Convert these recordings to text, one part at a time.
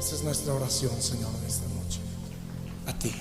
Esa es nuestra oración, Señor, en esta noche. A ti.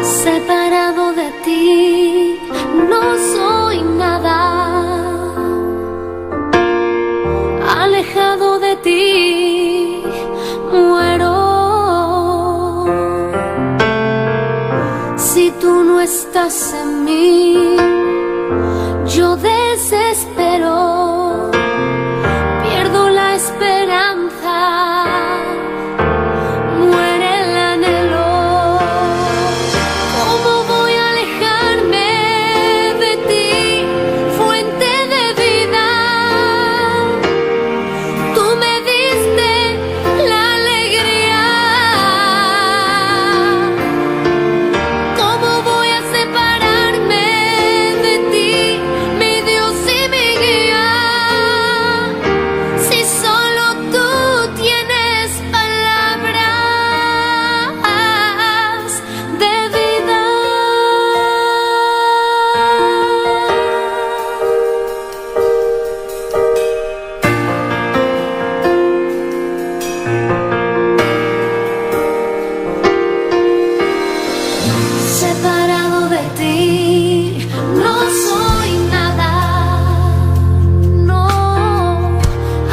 Separado de ti, no soy nada. Alejado de ti, muero. Si tú no estás en mí, yo desespero. Pierdo la esperanza. Separado de ti, no soy nada, no,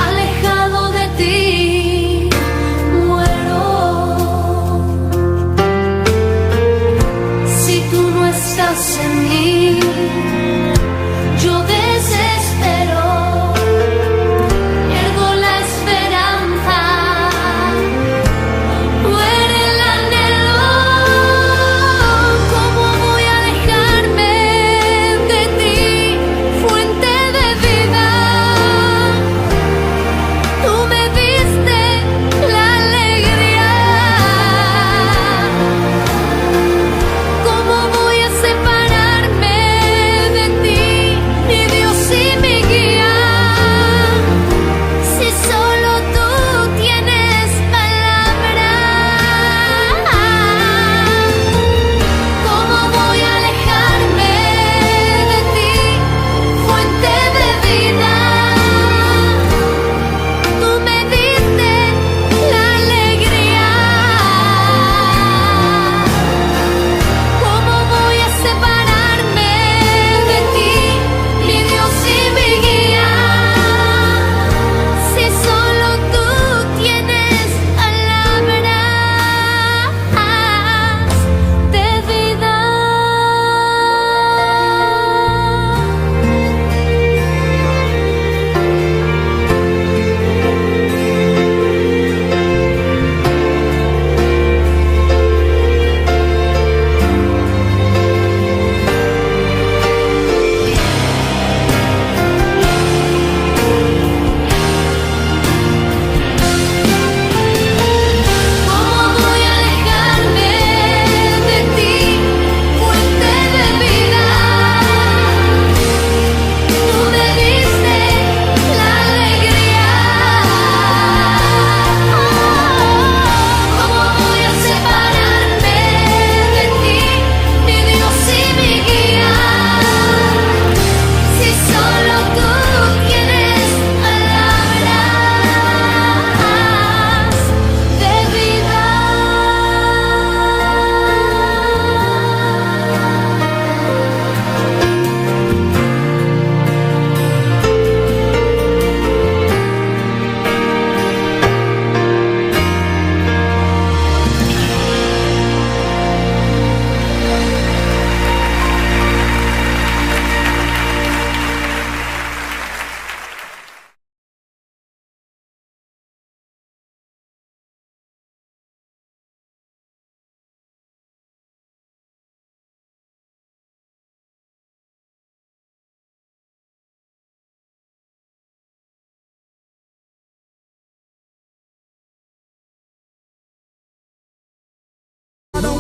alejado de ti, muero. Si tú no estás en mí, yo desespero, pierdo la esperanza. ¿Cómo voy a separarme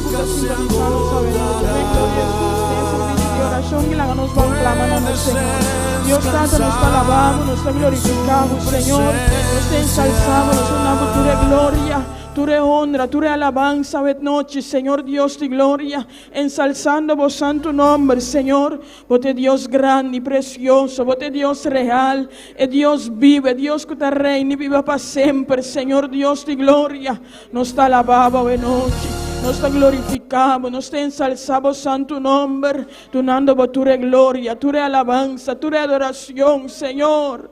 está sintonizado, sabe, ven, gloria a Jesús, en servicio de oración que la nos va clamando, Señor. Dios Santo, nos está alabando, nos está glorificando, Señor, nos está ensalzando, nos está dando tu gloria, tu honra, tu alabanza, ved noche, Señor Dios de gloria, ensalzando vos santo nombre, Señor, vos de Dios grande y precioso, vos de Dios real, Dios vive, Dios que te reina y viva para siempre, Señor Dios de gloria, nos está alabado, ved noche. Nos te glorificamos, nos te ensalzamos santo nombre, donando por tu gloria, tu alabanza, tu adoración, Señor.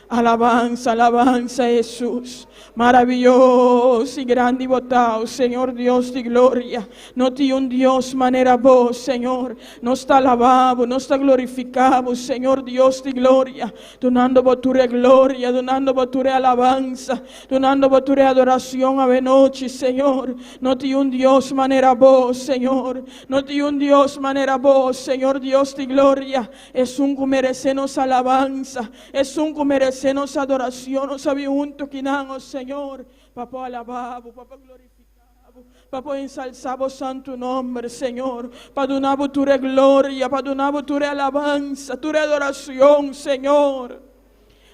Alabanza, alabanza, Jesús. Maravilloso y grande y botado, Señor Dios de gloria. No tiene un Dios manera vos, Señor. Nos te alabamos, nos te glorificamos, Señor Dios de gloria. Donando por tu gloria, donando por tu alabanza, donando por tu adoración a noche, Señor. No tiene un Dios manera vos, Señor. No tiene un Dios manera vos, Señor Dios de gloria. Es un que merecemos alabanza, es un que merecemos adoración. Nos había junto que namos, Señor. Papá alabado, papá glorificado, papá ensalzado santo nombre, Señor. Para donar tu gloria, para donar tu alabanza, tu adoración, Señor.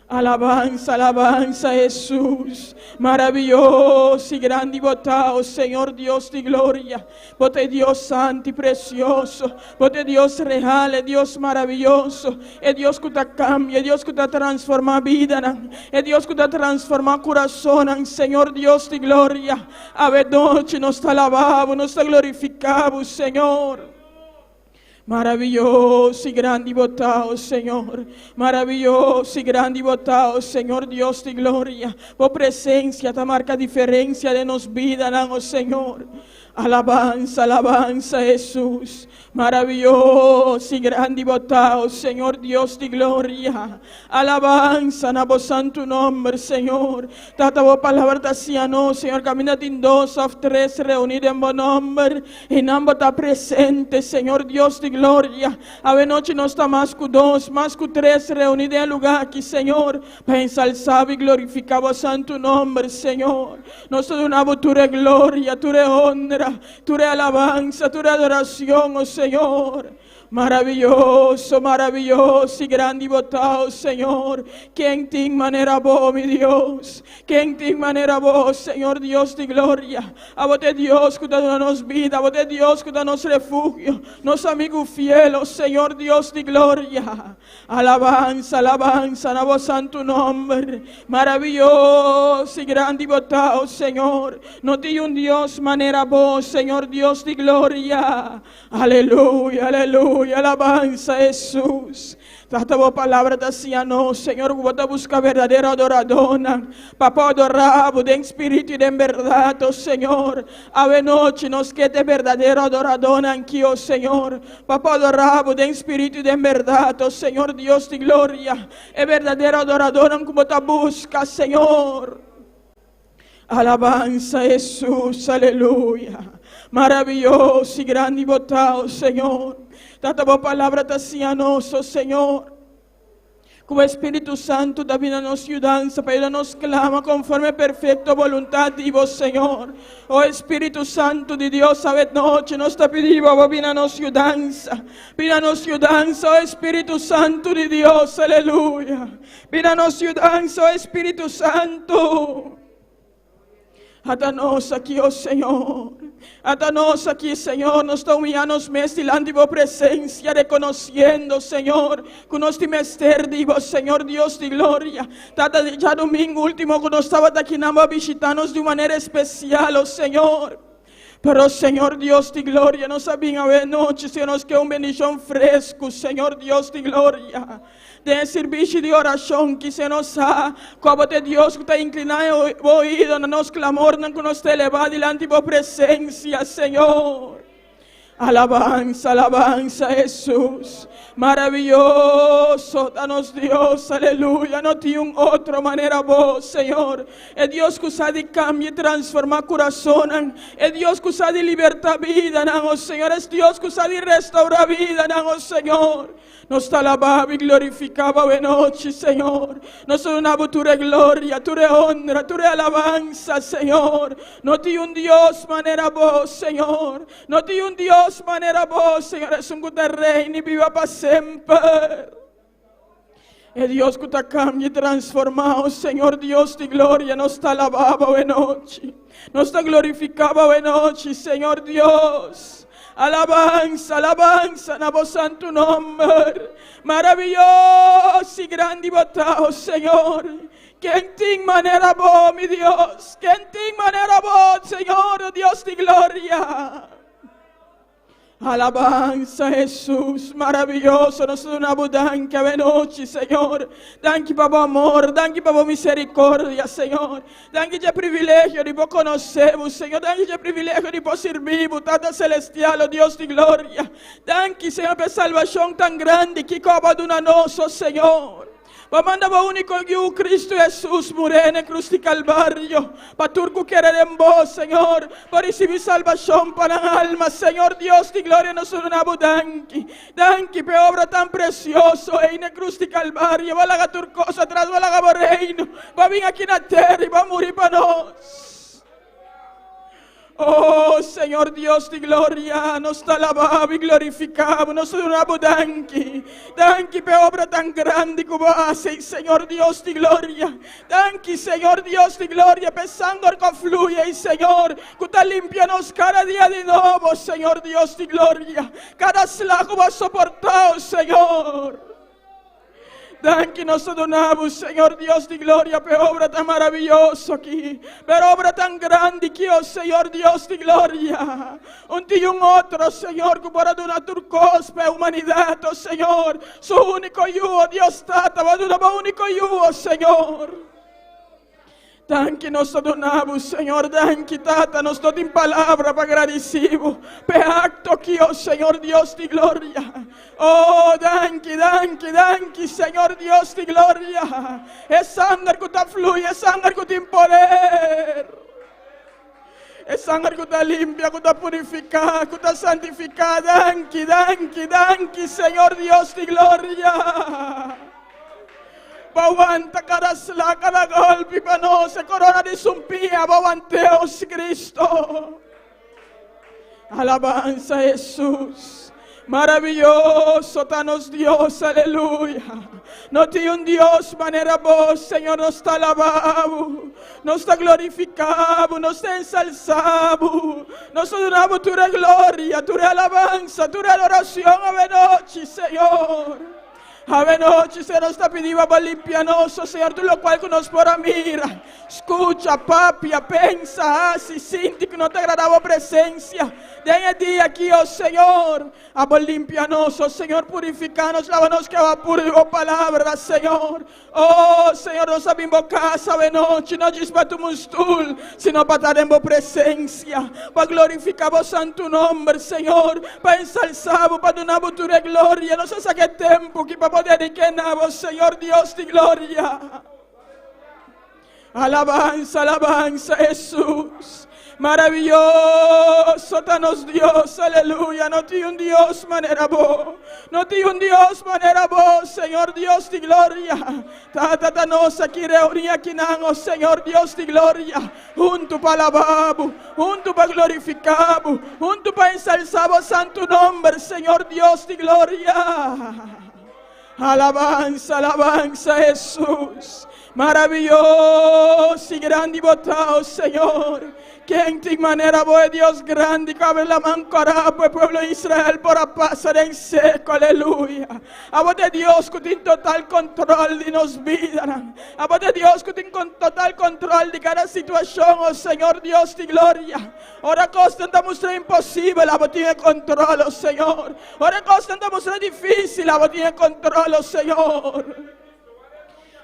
Alabanza, alabanza, Jesús. Maravilloso y grande y botado, Señor Dios de gloria. Bote Dios santo y precioso. Bote Dios real, es Dios maravilloso. Es Dios que te cambia, es Dios que te transforma vida. Es Dios que te transforma corazón, Señor Dios de gloria. A ver noche nos te alabamos, nos te glorificamos, Señor. Maravilloso y grande y botado, Señor. Maravilloso y grande y botado, Señor Dios de gloria. Por presencia te marca diferencia de nos vida, oh Señor. Alabanza, alabanza, Jesús. Maravilloso y grande y botado, Señor Dios de gloria. Alabanza, na vos santo nombre, Señor. Tata vos palabra decía no, Señor. Camina en 2 o 3 reunidos en vos nombre. En ambos está presente, Señor Dios de gloria. A ver noche no está más que 2, más que 3 reunidos en el lugar aquí, Señor. Para ensalzar y glorificar vos santo nombre, Señor. Nos donamos tu gloria, tu honra, tu alabanza, tu adoración, oh Señor. Maravilloso, maravilloso y grande y botado, Señor. Que en ti manera vos, mi Dios. Que en ti manera vos, Señor Dios de gloria. A vos de Dios que te nos vida, a vos de Dios que te nos refugio. Nos amigos fieles, Señor Dios de gloria. Alabanza, alabanza, a vos santo nombre. Maravilloso y grande y botado, Señor. No tiene un Dios manera vos, Señor Dios de gloria. Aleluya, aleluya. Alabanza, Jesús. Trata vos palabra decía no, Señor, vos te busca verdadera adoradora. Papá adorado de espíritu y de verdad, oh Señor. Ave noche nos quede verdadera adoradora aquí, oh Señor. Papá adorado de espíritu y de verdad, oh Señor Dios de gloria. Es verdadera adoradora como te busca, Señor. Alabanza, Jesús, aleluya. Maravilloso y grande y botado, Señor. Tanta voz palabra tacianoso, Señor. Como Espíritu Santo también nos ayudanza, para nos clama conforme perfecta voluntad de vos, Señor. Oh Espíritu Santo de Dios, sabed noche, nos está pidiendo, vos viene a nos ayudanza. Viene a nos ayudanza, oh Espíritu Santo de Dios, aleluya. Viene a nos ayudanza, oh Espíritu Santo. Atanos aquí, oh Señor. Atanos aquí, Señor. Nos está humillando delante de tu presencia, reconociendo, Señor, que nos dimester divo, Señor Dios de gloria. Tata ya domingo último que nos estaba aquí a visitarnos de manera especial, oh Señor. Pero Señor Dios de gloria, nos sabían a ver noche, Señor, nos queda un bendición fresco, Señor Dios de gloria. De servicio de oración que se nos ha, como de Dios que está inclinado oído, no nos clamor, no nos te eleva delante de tu presencia, Señor. Alabanza, alabanza Jesús. Maravilloso, danos Dios, aleluia. Não tem outra maneira boa, Senhor. É Deus que usa de cambia e transforma coração. É Deus que usa de libertar vida, não, Senhor. É Deus que usa de restaurar vida, não, Senhor. Nós te alabamos e glorificamos a noite, Senhor. Nós adoramos tua glória, tua honra, tua alabança, Senhor. Não tem Deus maneira boa, Senhor. Não tem Deus maneira boa, Senhor. És que te reina e viva para sempre. É Deus que te cambia e transforma, Senhor Deus de glória. Nós te alabamos a noite. Nós te glorificamos a noite, Senhor Deus. Alabanza, alabanza, na voz santo nombre. Maravilloso y grande y botado, Señor. Quien tiene manera boa, mi Dios. Quien tiene manera boa, Señor, Dios de gloria. Alabanza, Jesús, maravilloso. Nós damos danke a noite, Senhor. Danke para o amor, danke para a misericórdia, Senhor. Danke de privilégio de conhecermos, Senhor. Danke de privilégio de servir, Tata Celestial, oh Deus de glória. Danke, Senhor, por salvação tão grande que abandona nós, oh Senhor. Manda o único Deus, Cristo Jesus, morrer na cruz de Calvário. Para turco querer em vós, Senhor, para receber salvação para a alma, Senhor Deus de glória, nós damos danke. Danke por obra tão preciosa, aí na cruz de Calvário. Vai lá turcos atrás, vai lá o reino. Vai vir aqui na terra e vai morrer para nós. Oh, Senhor Deus de glória, nós te alabamos e glorificamos, nós te damos danke. Danke por obra tão grande que você, Senhor Deus de glória. Danke, Senhor Deus de glória, por sangue que flui, Senhor, que te limpia-nos cada dia de novo, Senhor Deus de glória. Cada slago vai suportar, Senhor. Danke, nós adoramos, Senhor Deus de glória, por obra tão maravilhosa aqui, por obra tão grande que, oh Senhor Deus de glória. Tem outro, Senhor, que para donar turcos para a humanidade, oh Senhor. Su único eu, oh Deus Tata, vai donar o único eu, oh Senhor. Danke, nós adoramos, Senhor, danke, Tata, nós damos palavra para agradecido, por acto que, oh Senhor Deus de glória. Oh, danke, danke, danke, Senhor Deus de glória. É sangue que te flui, é sangue que tem poder. É sangue que te limpia, que te purifica, que te santifica. Danke, danke, danke, Senhor Deus de glória. Bawanta cada sla, cada golpe para nós, corona de sumpia, bawanteos Cristo. Alabanza Jesus. Maravilhoso está-nos Deus, aleluia. Não tem Deus maneira boa, Senhor, nós te alabamos, nós te glorificamos, nós te ensalzamos, nós te damos tua glória, tua alabanza, tua adoração a noite, Senhor. A noite, Senhor, está pedindo para limpiar-nos, Senhor, tudo o qual que nos por mira. Escuta, papia, pensa, se sente que não te agradava a presença. Denha dia aqui, ó Senhor, a limpiar-nos, ó Senhor, purificar-nos, lava-nos que a pura palavra, Senhor. Oh, Senhor, nós sabemos casa, a noite, não diz para tu mustul, sino para estar em boa presença, para glorificar o santo nome, Senhor, para ensalzar, para dar a tua glória. Não sei se é tempo que para poder dedicar, Senhor Deus de glória. Alabanza, alabanza, Jesus. Maravilloso está-nos Deus, aleluia. Não tem Deus maneira boa, não tem Deus maneira boa, Senhor Deus de glória. Tata nós aqui reunir aqui não, Senhor Deus de glória, junto para alabamos, junto para glorificamos, junto para ensalzar o santo nome, Senhor Deus de glória. Alabanza, alabanza, Jesus. Maravilhoso e grande botado, Senhor. Quem tem maneira boa, Deus grande, que abre a mão para o povo de Israel para passar em seco, aleluia. A voz de Deus que tem total controle de nossas vidas. A voz de Deus que tem total controle de cada situação, oh Senhor Deus de glória. Ora coisa tenta mostrar impossível, a voz tem controle, oh Senhor. Ora coisa tenta mostrar difícil, a voz tem controle, oh Senhor.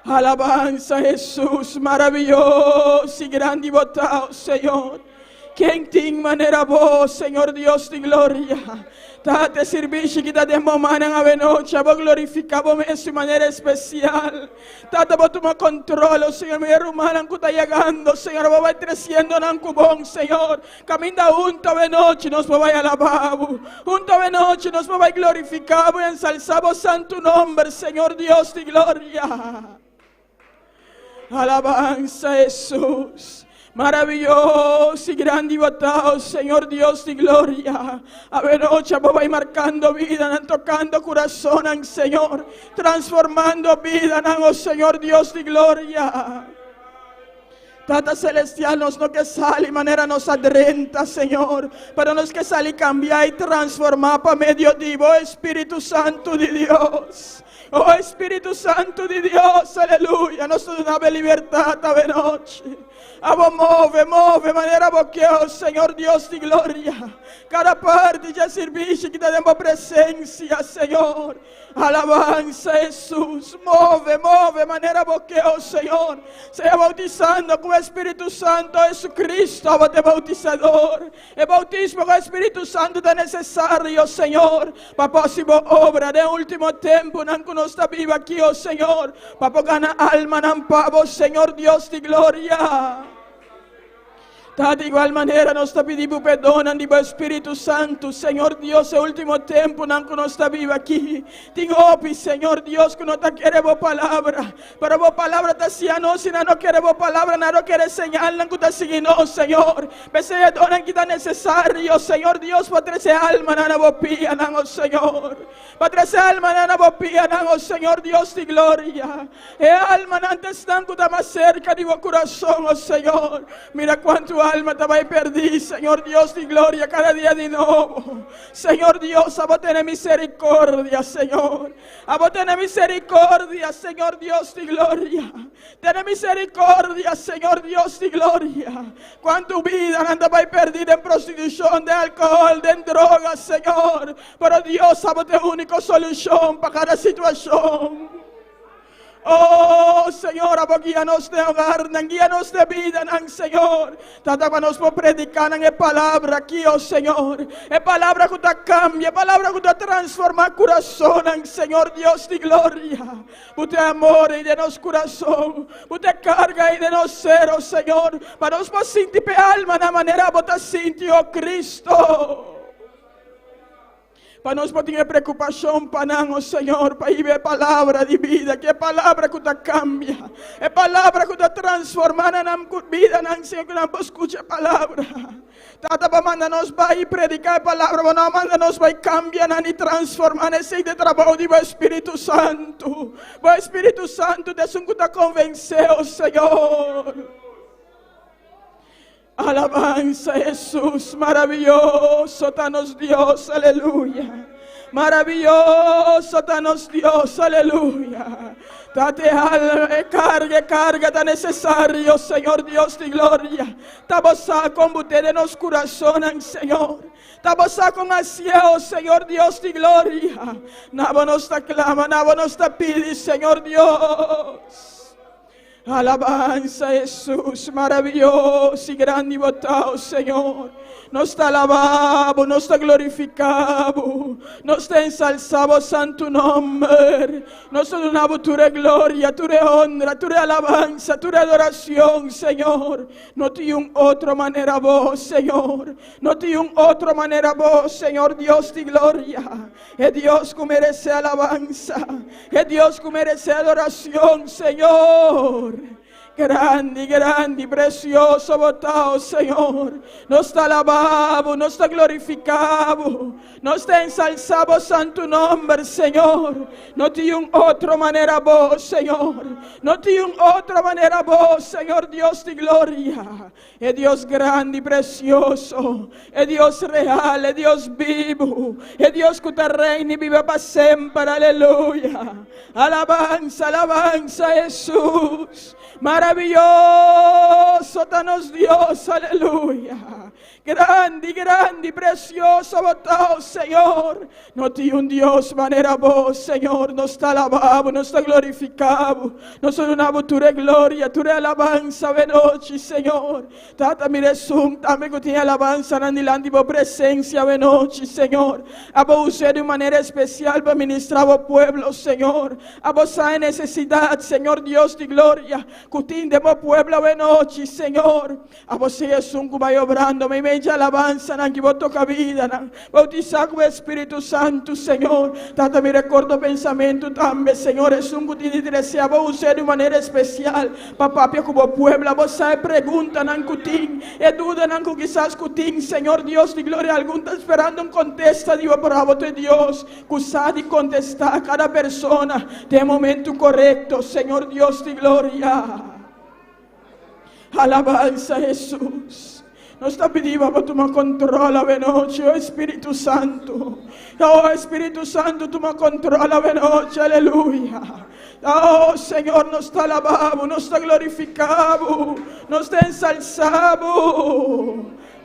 Alabanza, Jesus, maravilhoso e grande botado, Senhor. Quem tem maneira boa, Senhor Deus de glória. Tate serviço que te momana a noite, vou glorificar você de maneira especial. Tate vou tomar controle, Senhor, me rumalan que está chegando, Senhor, vou vai crescendo nang kubong, Senhor. Caminda junto a noite, nós vamos alabar. Junto a noite, nós vamos glorificar e ensalzar o santo nome, Senhor Deus de glória. Alabanza Jesus. Maravilloso y grande y botado, Señor Dios de gloria. A ver, noche va marcando vida, tocando corazón, Señor, transformando vida, oh Señor Dios de gloria. Tata celestial, nos no que sale de manera nos adrenta, Señor, pero nos que sale cambiar y transformar para medio de vos, Espíritu Santo de Dios. Oh Espíritu Santo de Dios, aleluya, nos da libertad esta noche. Abo move, maneira boqueo, Senhor Deus de glória. Cada parte de serviço que te demos presença, Senhor. Alabança, Jesus. Move, maneira boqueo, Senhor. Seja bautizando com o Espírito Santo, Jesus Cristo, o teu bautizador. O bautismo com o Espírito Santo é necessário, Senhor, para a possível obra de último tempo, não que nós está vivo aqui, oh Senhor, para ganhar alma, não pavo, Senhor Deus de glória. De igual maneira, nós te pedimos perdão do Espírito Santo, Senhor Deus, é o último tempo, não que nós está vivo aqui. Tem hope, Senhor Deus, que não te quer boa palavra, para boa palavra te siga nós, se não quer boa palavra, não quer señal, não que te siga nós, Senhor. Pese a dona que está necessário, Senhor Deus, para trazer alma, não boa pia, não, Senhor. Para trazer alma, não boa pia, não, Senhor Deus de glória. E alma, não te estão que está mais cerca de meu coração, oh Senhor. Mira quanto alma te vai perder, Senhor Deus de glória, cada dia de novo. Senhor Deus, a vos tener misericórdia, Senhor. A vos tener misericórdia, Senhor Deus de glória. Tener misericórdia, Senhor Deus de glória. Quanto vida anda vai perder em prostituição, de álcool, de drogas, Senhor. Pero Deus, a vos tem única solução para cada situação. Oh Senhor, guia-nos de hogar, guia-nos de vida, Senhor. Tata nos por predicar a palavra aqui, oh Senhor. É palavra que te cambia, é palavra que te transforma o coração, Senhor Deus de glória. Você amor de nosso coração, você carga de nosso ser, oh Senhor. Para nós sentir a alma na maneira que você sente, oh Cristo. Para nós não ter preocupação, para não, Senhor, para ir a palavra de vida, que é palavra que te cambia, é palavra que te transforma na vida, não, Senhor, que não escuta a palavra. Tata para mandar nós vai predicar a palavra, para não mandar nós vai cambiar e transformar nesse de trabalho do Espírito Santo. O Espírito Santo é um que te convenceu, Senhor. Alabanza Jesús, maravilloso está-nos Dios, aleluya. Maravilloso está-nos Dios, aleluya. Date alma, carga, está necesario, Señor Dios de gloria. Tabosá con bute de nos corazones, Señor. Tabosá con asieo, Señor Dios de gloria. Nabo nos te clama, nabo nos te pide, Señor Dios. Alabanza Jesús, maravilloso y grande y botado, Señor. Nos te alabamos, nos te glorificamos, nos te ensalzamos santo nombre. Nos te donamos tu gloria, tu honra, tu alabanza, tu adoración, Señor. No tiene otra manera vos, Señor. No tiene otra manera vos, Señor Dios de gloria. Es Dios que merece alabanza, es Dios que merece adoración, Señor. Grande, precioso, botado, Señor. Nos te alabamos, nos te glorificamos, nos te ensalzamos santo nombre, Señor. No tiene otra manera vos, Señor. No tiene otra manera vos, Señor Dios de gloria. Es Dios grande y precioso, es Dios real, es Dios vivo, es Dios que te reina y vive para siempre, aleluya. Alabanza, Jesús. Maravilloso Maravilloso danos Dios, aleluya. Grande, grande, precioso votado, Señor. No tiene un Dios manera vos, Señor. Nos está alabado, nos está glorificado. Nos sonamos tu gloria, tu alabanza, venochi, Señor. Tata mi resum, dame que tiene alabanza, nandilandi por presencia, venochi, Señor. A vos usted de manera especial para ministrar a pueblo, Señor. A vos hay necesidad, Señor Dios de gloria. Cutín de pueblo, venochi, Señor. A vos es un cubayo obrando, me media alabanza, nanki vos toca vida, nan. Bautizar con el Espíritu Santo, Señor. Tata mi recuerdo pensamiento también, Señor. Es un cutín de desea, vos usted de manera especial. Papá, como pueblo, vos hay pregunta, nan cutín. E duda, nan quizás cutín, Señor Dios de gloria. Algún está esperando un contesta, Dios, bravo de Dios. Cusad y contestar a cada persona de momento correcto, Señor Dios de gloria. Alabanza Jesús. Nos está pidiendo para tomar control a noche, oh Espíritu Santo. Oh Espíritu Santo, toma control a noche, aleluya. Oh Señor, nos está alabado, nos está glorificado, nos está ensalzado.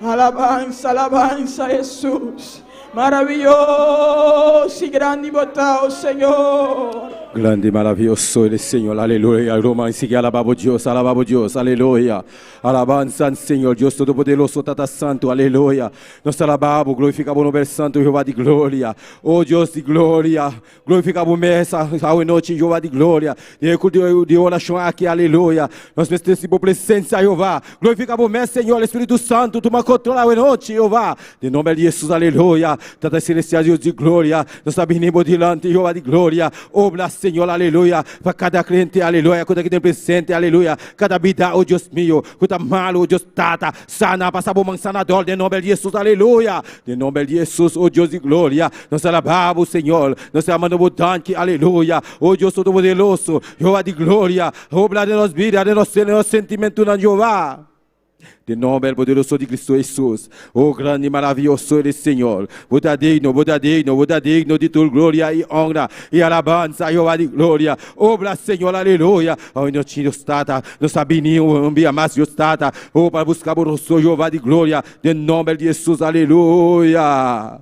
Alabanza, alabanza Jesús. Maravilloso y grande y votado, Señor. Grande y maravilloso eres, Señor, aleluya. Roma, sigue alabamos Dios, aleluya. Alabanza al Señor, Dios Todopoderoso, Tata Santo, aleluya. Nos alabamos, glorificamos o nombre santo, Jehová de gloria. Oh Dios de gloria, glorificamos essa noite, Jehová de gloria. De oração aqui, aleluia. Nós precisamos por presença, Jehová. Glorificamos o Senhor, Espírito Santo, toma controle a noite, Jehová. De nome de Jesus, aleluia. Tata celestial, Deus de glória. Nós sabemos diante, Jehová de glória. Obra, Senhor, aleluia. Para cada crente, aleluia. Cada que tem presente, aleluia. Cada vida, oh Deus meu. Cada mal, oh Deus, tata. Sana, passamos um sanador. De nome de Jesus, aleluia. De nome de Jesus, oh Deus de glória. Nós alabamos, Senhor. Nós amamos o tanque, aleluia. Oh Deus Todo-Poderoso, Jehová de glória. Obra de nós vidas, de nosso sentimento, na Jeová. De nome poderoso de Cristo Jesus. Oh grande e maravilhoso ele, Senhor. Vos é digno de tua glória e honra e alabança, Jeová de glória. Obra, Senhor, aleluia. Oh, nós tínhamos tata, nós sabíamos enviar mais Deus tata. Oh, para buscar o rosto, Jeová de glória. De nome de Jesus, aleluia.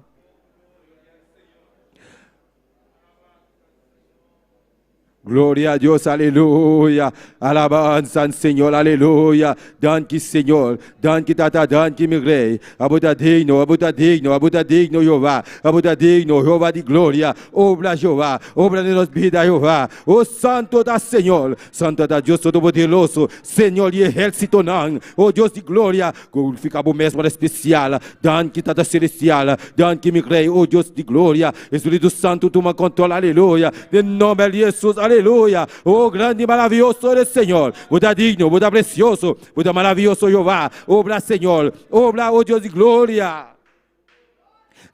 Glória a Deus, aleluia. Alabança ao Senhor, aleluia. Danke, Senhor. Danke, tata, danke, meu rei. Abuda digno, Jeová. Abuda digno, Jeová de glória. Obra, Jeová. Obra de nós vida, Jeová. O Santo da Senhor. Santo da Deus Todo-Poderoso. Senhor de exército, não. O Deus de glória. Glorificamos mesmo especial. Danke, tata celestial. Danke, meu rei. O Deus de glória. Espírito Santo, toma controle, aleluia. De nome de Jesus, aleluia. Oh grande e maravilhoso é o Senhor. Buda digno, Buda precioso, Buda maravilhoso, Jeová. Obra, Senhor. Obra, oh Deus de glória.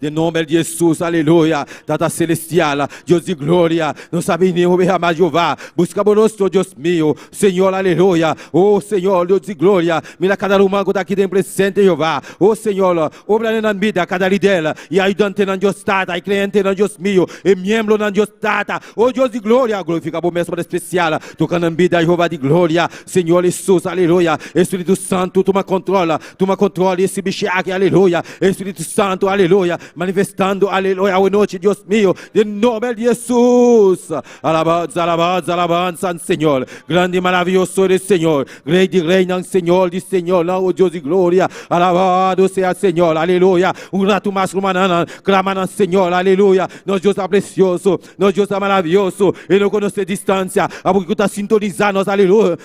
De nome de Jesus, aleluia. Tata celestial, Deus de glória. Não sabe nem o mais Jeová. Buscamos nosso Deus meu, Senhor, aleluia. Oh Senhor, Deus de glória. Mira cada humano que está aqui dentro presente, Jeová. Oh Senhor, obra na vida, cada líder. E ajudante na Deus tata, e cliente na Deus meu, e membro na Deus tata. Oh Deus de glória, glorificamos mesmo especial. Tocando na vida, Jeová de glória. Senhor Jesus, aleluia. Espírito Santo, toma controle esse bicho aqui, aleluia. Espírito Santo, aleluia. Manifestando, aleluia, a noite, Deus meu, de nome de Jesus. Alabanza, Senhor. Grande e maravilhoso é o Senhor. Rei de reina, Senhor de Senhor, não, o Deus de glória. Alabado seja, Senhor, aleluia. Rato mais humanana, clamando, Senhor, aleluia. Nosso Deus é precioso, nosso Deus é maravilhoso. E não conhece distância, porque está sintonizando, aleluia.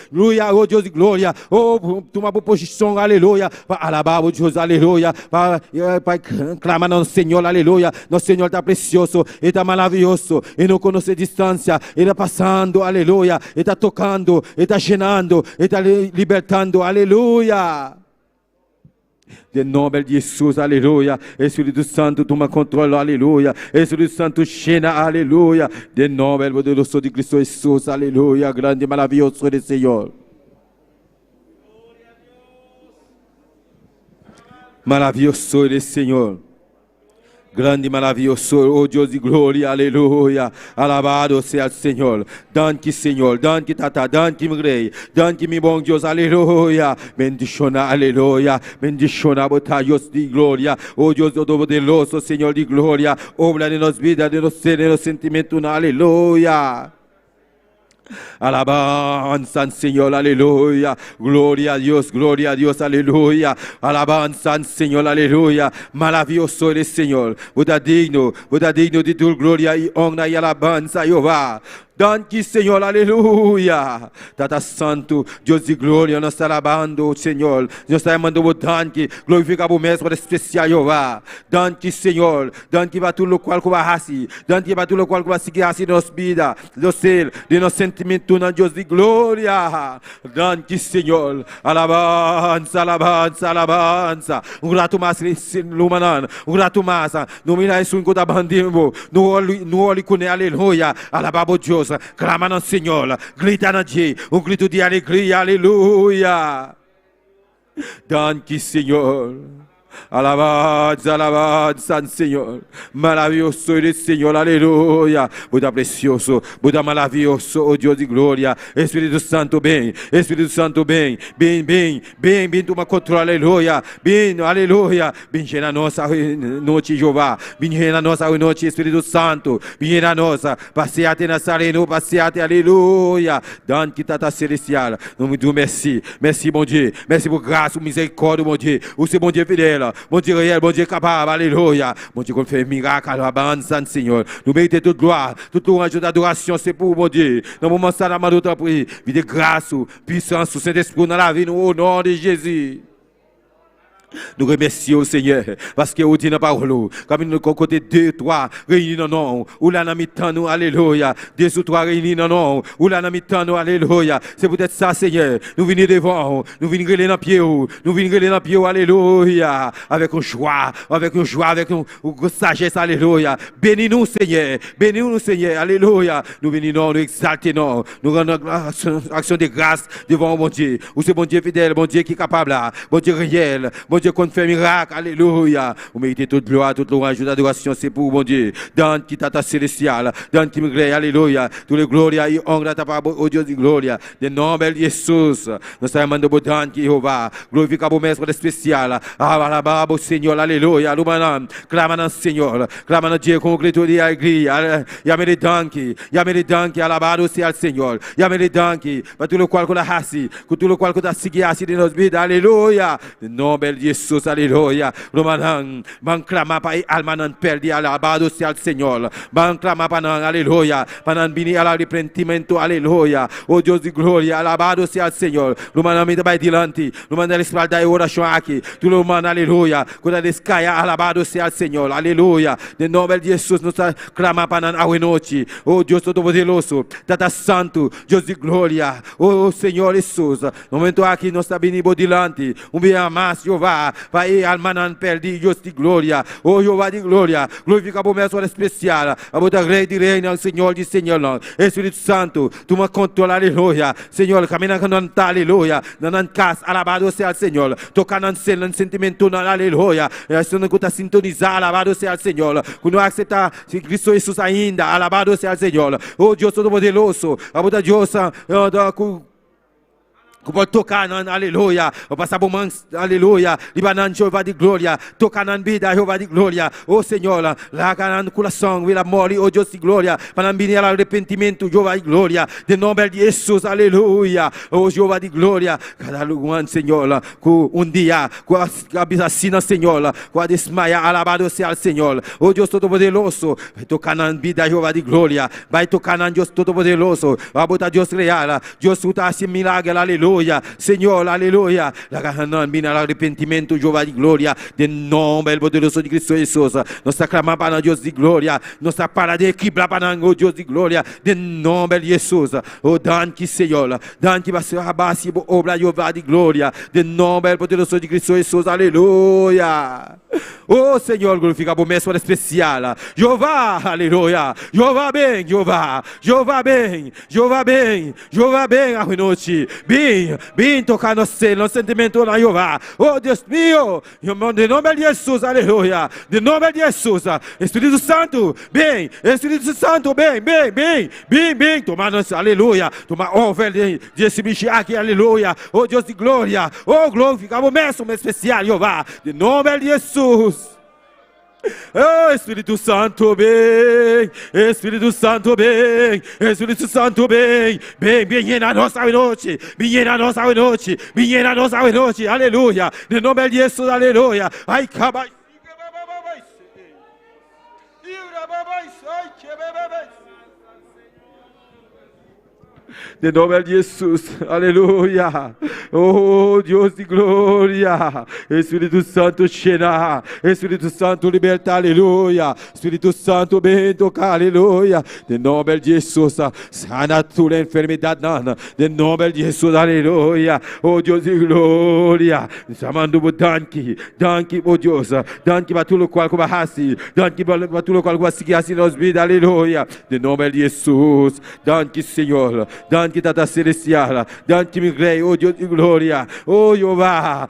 Oh Deus de glória. Oh, toma posição, aleluia. Para alabar o Deus, aleluia. Para clamar, Senhor, aleluia. Nosso Senhor está precioso, Ele está maravilhoso, Ele não conhece distância, Ele está passando, aleluia. Ele está tocando, Ele está llenando, Ele está libertando, aleluia. De nome de Jesus, aleluia. Espírito Santo, toma controle, aleluia. Espírito Santo, llena, aleluia. De nome poderoso de Cristo Jesus, aleluia. Grande e maravilhoso é o Senhor. Maravilhoso é o Senhor. Grande e maravilhoso, oh Deus de glória, aleluia. Alabado seja o Senhor. Danke, Senhor. Danke, Tata. Danke, meu rei. Danke, meu bom Deus, aleluia. Bendiciona, aleluia. Bendiciona, botar Deus de glória. Oh Deus todo-poderoso, Senhor de glória. Obra de nos vida, de nos ser, de nos sentimento, aleluia. Alabanza, Señor, aleluya. Gloria a Dios, aleluya. Alabanza, Señor, aleluya. Maravilloso eres, Señor. Buda digno de tu gloria y honra y alabanza, Jehová. Danke, Senhor, aleluia. Tata Santo, Deus de glória, nós estamos alabando, Senhor. Nós estamos mandando o danke, glorificar o mesmo especial, Jeová. Danke, Senhor. Danke para tudo o qual que vai assim. Danke para tudo o qual que vai seguir assim nos vida, do ser, de nosso sentimento, na Deus de glória. Danke, Senhor. Alabanza, alabanza, alabanza. Grato mais, Lumanan. Grato mais. No mira isso enquanto abandimos. No olho com aleluia. Alababo Deus. Clama no Senhor, grita na Deus, grito de alegria, aleluia. Danke, Senhor. Alabanza, alabanza, Senhor. Maravilhoso eres, Senhor, aleluia. Buda precioso, Buda maravilhoso, oh Deus de glória. Espírito Santo, bem. Espírito Santo, bem. Bem, toma controle, aleluia. Bem, aleluia. Bem, na nossa noite, Jeová. Bem, na nossa noite, Espírito Santo. Bem, na nossa. Passeate Nazareno, passeate, aleluia. Danke, Tata Celestial. Nome do merci. Merci, bom dia. Merci por graça, misericórdia, bom dia. O seu bom dia fidèle. Bon Dieu réel, bon Dieu capable, alléluia. Bon Dieu qu'on fait miracle, alabanza, Seigneur. Nous méritons toute gloire, toute louange d'adoration, c'est pour mon Dieu. Dans le moment ça, nous demandons prier. Vie de grâce, puissance, Saint-Esprit dans la vie, nous, au nom de Jésus. Nous remercions au Seigneur parce que vous dites dans la parole, comme nous côté 2, 3 réunis dans nom, ou là dans mi-temps nous, alléluia. 2 ou 3 réunis dans nom, ou là dans mi-temps nous, alléluia. C'est peut-être ça, Seigneur. Nous venons devant, nous venons griller dans pied, nous venons griller dans pied, alléluia. Avec une joie, avec une sagesse, alléluia. Bénis-nous, Seigneur, alléluia. Nous venons nous exalter, nous rendons action de grâce devant mon Dieu. Ou c'est bon Dieu fidèle, bon Dieu qui est capable, bon Dieu réel, bon Dieu qu'on fait miracle, alléluia. Vous méritez toute gloire, toute louange, toute adoration, c'est pour mon Dieu. Dans qui tata célestial, dans qui me gré, alléluia. Tous les gloria et honra ta parole, oh Dieu de gloria. De nom bel Jésus. Nous sommes de Bodan qui Jéhovah. Glorifica au maître spécial. Ah, la Seigneur, alléluia. Lumanam, clame Seigneur. Clame Dieu qu'on gré tout dit alegria. Yame les danki, alabado c'est al Seigneur. Yame les danki, pas tout le qual qu'on a assis, tout le qual qu'on a signé assis de nos vides, alléluia. De nom bel Jesus, aleluia. Romanan, clama pa almanan perdi alabado sea el Señor. Clama panan, aleluia. Panan bini al arrepentimiento, aleluia. Oh Dios de gloria, alabado sea el Señor. Romanan me vai dilante. Romanan respalda e oração aqui. Tu romanan, aleluia. Quando descaia, alabado sea el Señor, aleluia. De nome de Jesus, nos clama panan a noite. Oh Deus todo-poderoso, Tata Santo, Deus de glória. Oh Senhor Jesus, no momento aqui nós está bem dilante. Bem mais, Jeová. Vai almanan perdi, Deus de glória. Oh Jeová de glória. Glorifica por minha hora especial. A boa rei de reino, Senhor de Senhor. Espírito Santo, tu me controla, aleluia. Senhor, caminha com nós, aleluia. Nan casa, alabado seja o Senhor. Toca nan sentimento, aleluia. Se não está sintonizar, alabado seja o Senhor. Quando aceitar Cristo Jesus ainda, alabado seja o Senhor. Oh Deus todo-poderoso. A boa Deus, que pode tocar, aleluia. O passar por mãos, aleluia. Libanan, Jeová de glória. Tocar na vida, Jeová de glória. Oh Senhor, lá no coração, vira mole, oh Deus de glória. Para não vir arrependimento, Jeová de glória. De nome de Jesus, aleluia. Oh Jeová de glória. Cada lugar, Senhor, que dia, com a bisacina, Senhor, com a desmaia, alabado seja o Senhor. Oh Deus todo-poderoso. Vai tocar na vida, Jeová de glória. Vai tocar na Deus todo-poderoso. Vai botar Deus real. Deus está assim milagre, aleluia. Señor, aleluya. La ganan vino al arrepentimiento, Jehová de gloria. De nombre el poderoso de Cristo Jesús. Nos aclama para Dios de gloria. Nos para de equipla para Dios de gloria. De nombre de Jesús. Oh, danke, Señor. Danke, basi, obra Jehová de gloria. De nombre el poderoso de Cristo Jesús. Aleluya. Oh, Señor, glorifica por mesmo especial. Jehová, aleluia. Jehová bem, Jehová. Jehová bem. Jehová bem. Jehová bem, a noite. Bem. Bem, tocar no sentimento na Jeová. Oh, Deus meu. De nome de Jesus, aleluia. De nome de Jesus. Espírito Santo, bem. Espírito Santo, bem. Toma nossa, aleluia. Toma ovelha desse bicho aqui, aleluia. Oh, Deus de glória. Oh, glorificamos mesmo especial, Jeová. De nome de Jesus. Oh, Espírito Santo, bem. Espírito Santo, bem. Espírito Santo, bem. Bem na nossa noite. Bem na nossa noite. Bem na nossa noite. Aleluia. De nome de Jesus, aleluia. Ai, cabai. De nome de Jesus, aleluia. Oh, Deus de glória. Espírito Santo, cheira. Espírito Santo, liberta, aleluia. Espírito Santo, bem tocar, aleluia. De nome de Jesus, sana toda enfermidade, nana. De nome de Jesus, aleluia. Oh, Deus de glória. Chamando o danke, oh Deus. Danke para tudo qual que vai assim. Danke para tudo qual que vai seguir assim nas vidas, aleluia. De nome de Jesus, danke, Senhor. Danke, Tata Celestial. Danke, meu Rei, oh Deus de glória. Oh, Jeová.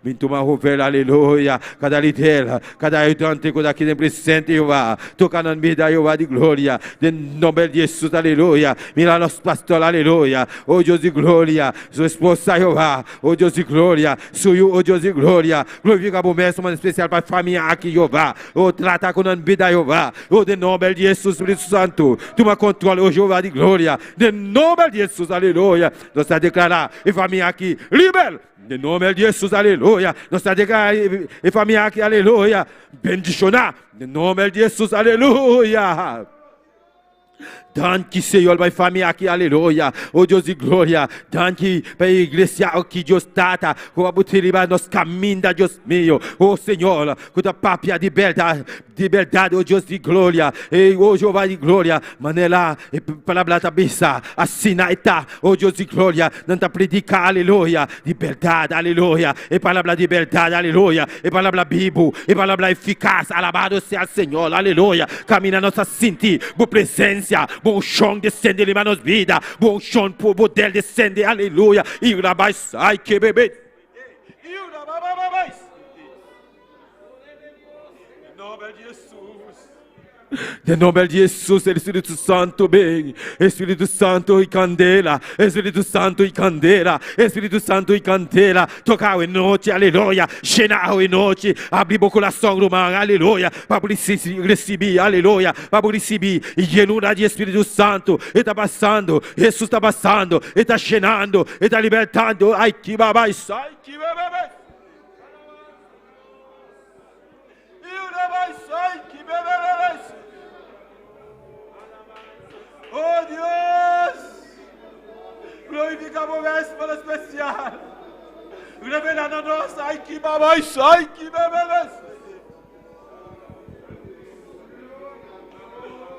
Vem tomar ovelha, aleluia. Cada líder, cada ajudante, cada aqui presente, Jeová. Toca na vida, Jeová de glória. De nome de Jesus, aleluia. Mira nosso pastor, aleluia. Oh, Deus de glória. Sua esposa, Jeová. Oh, Deus de glória. Suyo, oh, Deus de glória. Glorifica o mesmo, uma especial para a família aqui, Jeová. Oh, trata com a vida, Jeová. Oh, de nome de Jesus, Espírito Santo. Toma controle, oh, Jeová de glória. De nome de Jesus, aleluia. Nós estamos declarando, e família aqui, livre. De nome de Jesus, aleluia. Nós estamos declarando, e família aqui, aleluia. Bendicionar. De nome de Jesus, aleluia. Danke, Senhor, para a família aqui, aleluia. Oh, Deus de glória. Danke para a igreja que Deus trata. Como a nos caminho, Deus meu. Oh, Senhor, com a papia de verdade, oh, Deus de glória. E, oh, Jeová de glória. Manela, e palavra da bisa. Assina está, oh, Deus de glória. Não te predicar, aleluia. De verdade, aleluia. E palavra de verdade, aleluia. E palavra bíblia. E palavra eficaz. Alabado seja o Senhor, aleluia. Caminha nossa sentir, boa presença. Bom chão descende em nossas vidas. Bom chão por poder descende. Aleluia. E o rabai sai que bebê. E o rabai. Em nome de Jesus. De nome de Jesus, Espírito Santo, bem. Espírito Santo e candela. Espírito Santo e candela. Espírito Santo e candela. Tocar em noite, aleluia. Chenar em noite. Abrir o coração humano, aleluia. Para receber, aleluia. Para receber. E llenura de Espírito Santo. E está passando. Jesus está passando. E está chenando. E está libertando. Ai, que babai, sai, que babai. E o babai, sai, que babai. Oh, Deus! Glorificamos o mesmo para especial. Revelando a nossa, ai que babai, sai que bebê.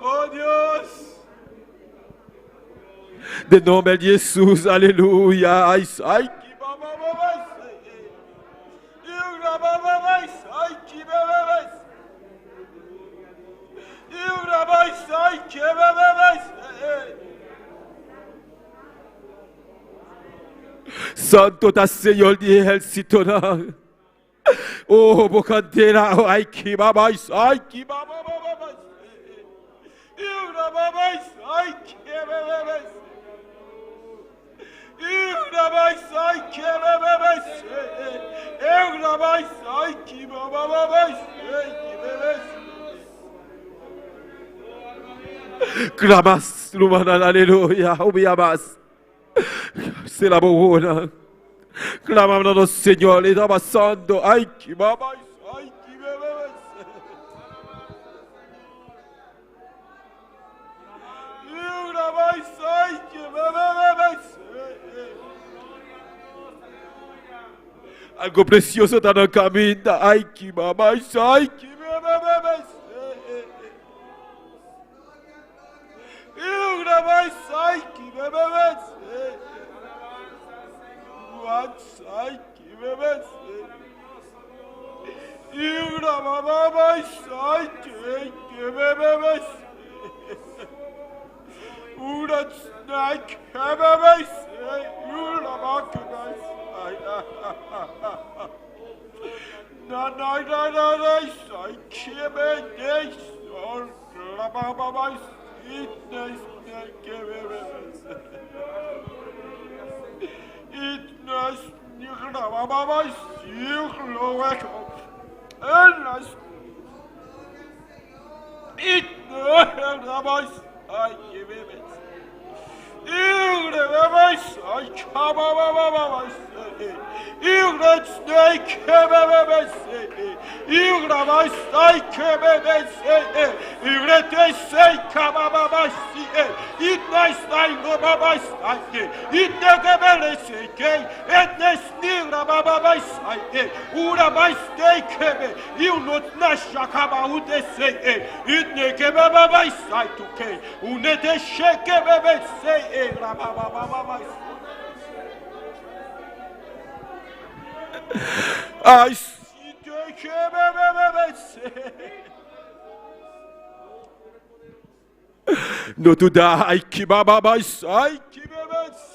Oh, Deus! De nome de Jesus, aleluia. Ai, sai que babai. E o babai, sai que bebê. E o babai, sai que bebê. Santo da Senhor de Exército. Oh, bocanteira, ai que babai, ai que babai. E o babai, ai que bebê. E o babai, ai que bebê. E o babai, ai que babai, que bebê. Clamas, lumana, aleluia, obiamas. Se la buona. Clamamos ao Senhor, e está passando. Ai, que babai, ai, que bebê. E o babai, ai, que bebê. Algo precioso está no caminho. Ai, que babai, ai, que bebê. E o babai, ai, que bebê. Sai que bebê. E o babai, sai que bebê. Ura snack bebê. No to die, kibaba sai, kibebes.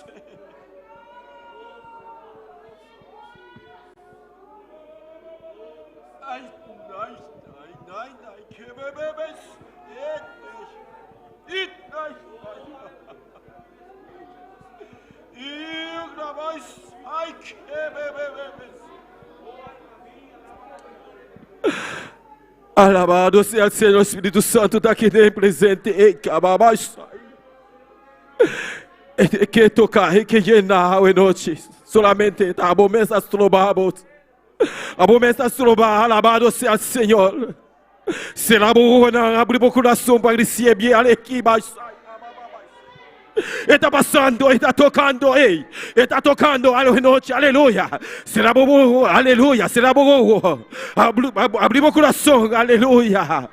Alabado sea el Señor, Espíritu Santo está aquí presente. Que tocar, que llenar a noite. Solamente a bomesa trobamos. A bomesa trobar, alabado sea el Señor. Será bom abrir o coração para receber a alegria. Está passando, está tocando, ei. Está tocando a noite, aleluia. Será bom, aleluia. Será bom. Abrir o coração, aleluia.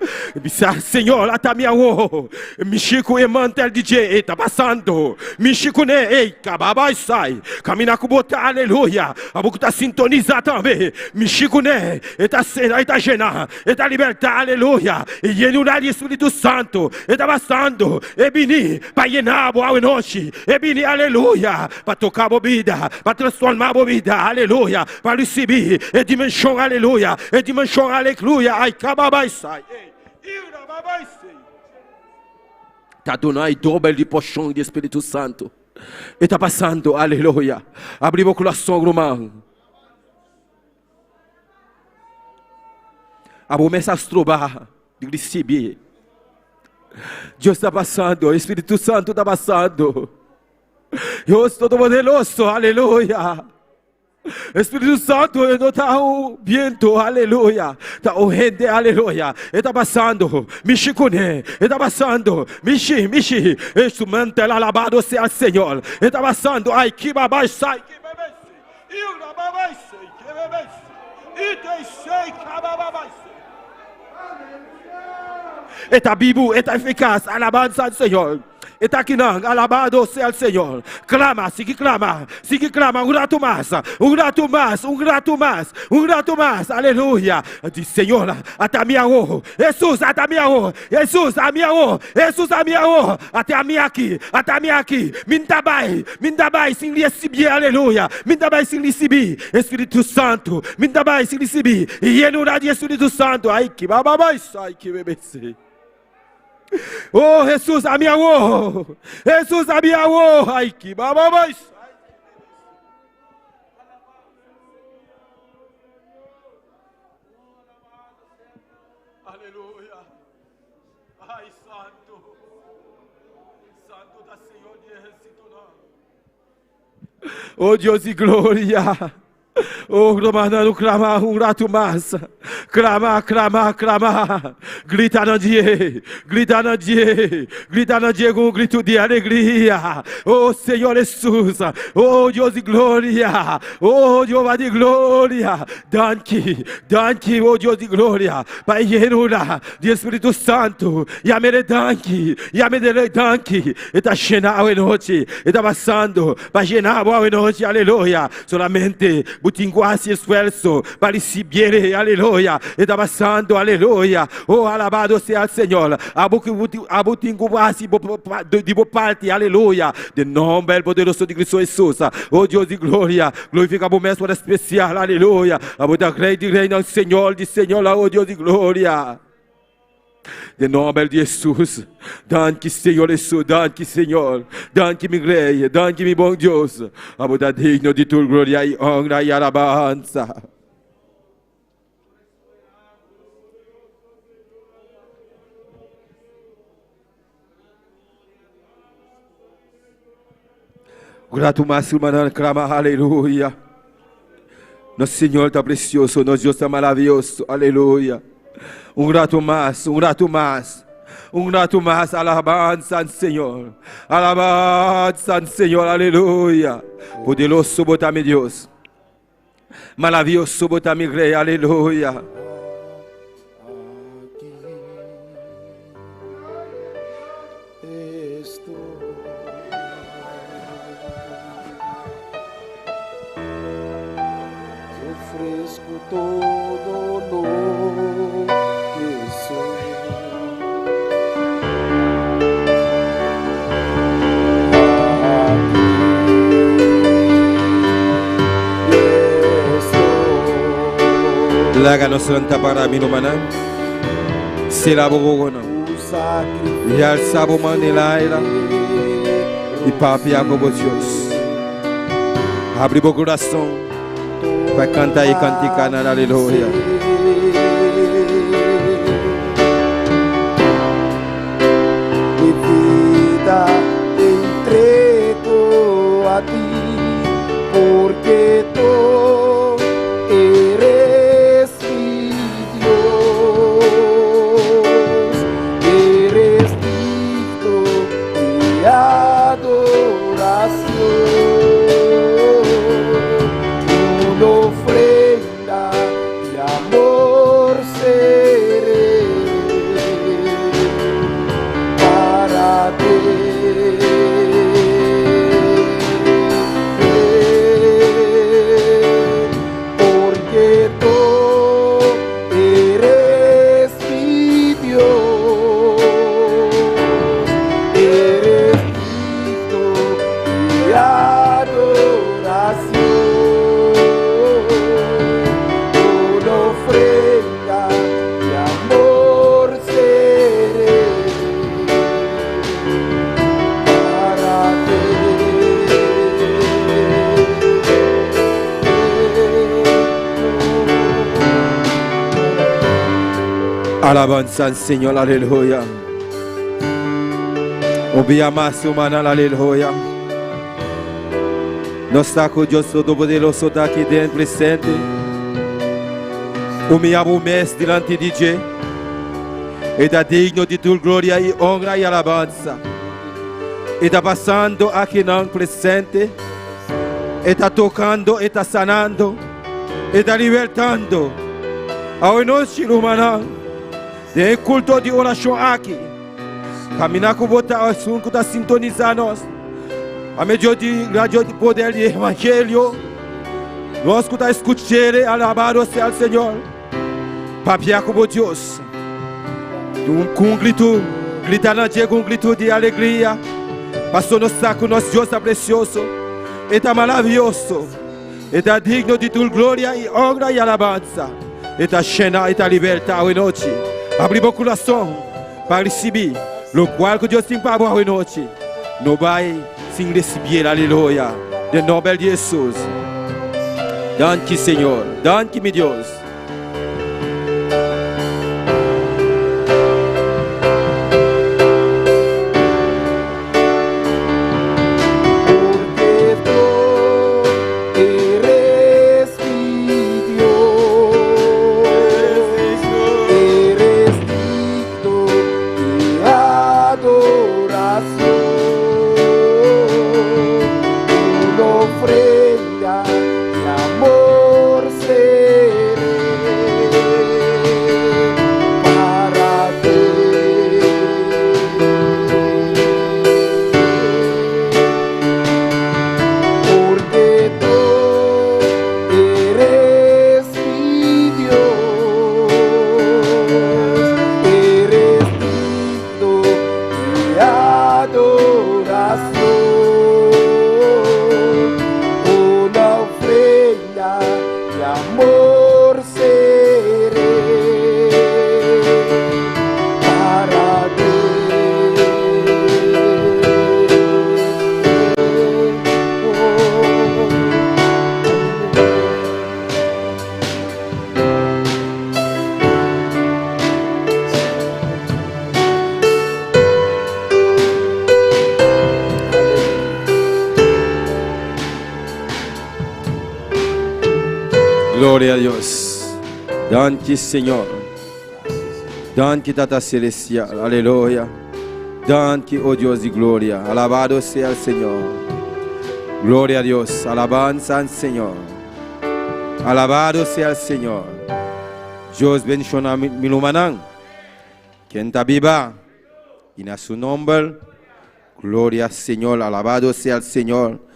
Senhor, até minha o. Michico e mantel DJ, está passando. Michico ne, ei, cababai sai. Caminhar com bota, aleluia. A boca está sintonizada também. Michico ne, está sendo, está genar, está libertar, aleluia. E ele unir o Espírito Santo, está passando. E bini, para llenar a noite, e bini, aleluia, para tocar a vida, para transformar a vida, aleluia, para receber, e dimensão, aleluia, e dimensão, aleluia, ai, cababai sai, está dando aí dobro de poção de Espírito Santo, e está passando, aleluia, abrir o coração, irmão, a começar a trobar, de receber. Deus está passando, o Espírito Santo está passando. Deus todo-poderoso, aleluia. Espírito Santo não está o vento, aleluia. Está o rende, aleluia. Está passando, mishi cune, está passando, mishi, instrumento alabado seja o Senhor. Está passando, ai que babai sai, que bebê, eu na babai sei, que bebê, e tem sei que babai sei. Está vivo, está eficaz, alabanza al Señor. Está aqui não, alabado seja o Senhor. Clama, sigue clama, um rato mais, aleluia. Diz Senhor, até a minha hora, Jesus, até a minha hora, Jesus, a minha hora, até a minha aqui, mindabai, sem receber, aleluia, mindabai, sem receber, Espírito Santo, mindabai, sem receber, e ele não de Espírito Santo, ai que babai, sai que bebê. Oh, Jesus, a minha o, ai que babai. Aleluia. Ai, santo da Senhor de exército. Oh, Deus e glória. Oh, mandando clamar um rato mais. Clamar. Grita no dia com um grito de alegria. Oh, Senhor Jesus. Oh, Deus de glória. Oh, Jeová de glória. Danke, oh Deus de glória. Pai llenura de Espírito Santo. Yamere danke. Está cheio a noite. Está passando. Para llenar a noite. Aleluia. Solamente. Butingo quase esfuerzo para recibir, aleluya. Está pasando, aleluya. Oh, alabado sea el Señor. Abo tengo quase de parte, aleluya. De nombre poderoso de Cristo Jesús. Oh, Deus de glória. Glorifica a promessa para especial, aleluia. A boa rei de reino, Senhor de Senhor, oh Deus de glória. De nome de Jesus, danke Senhor Jesus, danke Senhor, danke meu rei, danke meu bom Deus. A boa digno de tua glória e honra e alabança. Grato máximo, clama, aleluia. Nosso Senhor está precioso, nosso Deus está maravilhoso, aleluia. Grato mais, grato mais. Grato mais, alabança, Senhor. Alabança, Senhor, aleluia. Poderoso, botar meu Deus. Maravilhoso, botar meu rei, aleluia. Todo lo que soy. Láganos santa para mí, no maná. Se la bogono. Y al sabo manelaira. E papi a Deus. Abre o coração. Para cantar e canticar, aleluia. Mi vida te entrego a ti, porque tú eres mi Dios, eres digno de adoración. Ofrenda de amor seré para ti, porque tú eres mi Dios, eres digno de adoración. Alabanza, Señor, aleluya. Obia más humana, aleluya. Nós está com Deus Todo-Poderoso está aqui dentro, presente. O meu mestre diante de Deus. Ele está digno de tua glória e honra e alabança. Ele está passando aqui não presente. Ele está tocando, ele está sanando. Ele está libertando. A nós, humano. Tem culto de oração aqui. Caminhar com o assunto está sintonizando nós. A meio de rádio de poder de evangelho. Nós que está escutando, alabado seja o Senhor. Papiar com Deus. Com grito, gritando com grito de alegria. Passou no saco, nosso Deus está precioso. Ele está maravilhoso. Ele está digno de tua glória e honra e alabança. Ele está cheio, ele está libertado hoje noite. Abre o coração para receber o qual que Deus tem para hoje noite. Não vai sem receber, aleluia. De nome de Jesus. Danke, Senhor. Danke, meu Deus. Ofrenda de amor seré Gloria a Dios. Danke, Señor. Danke, Tata Celestial. Aleluya. Danke, oh Dios de gloria. Alabado sea el Señor. Gloria a Dios. Alabanza al Señor. Alabado sea el Señor. Dios bendiga mi lumanang. Quien está viva. Y en su nombre. Gloria al Señor. Alabado sea el Señor.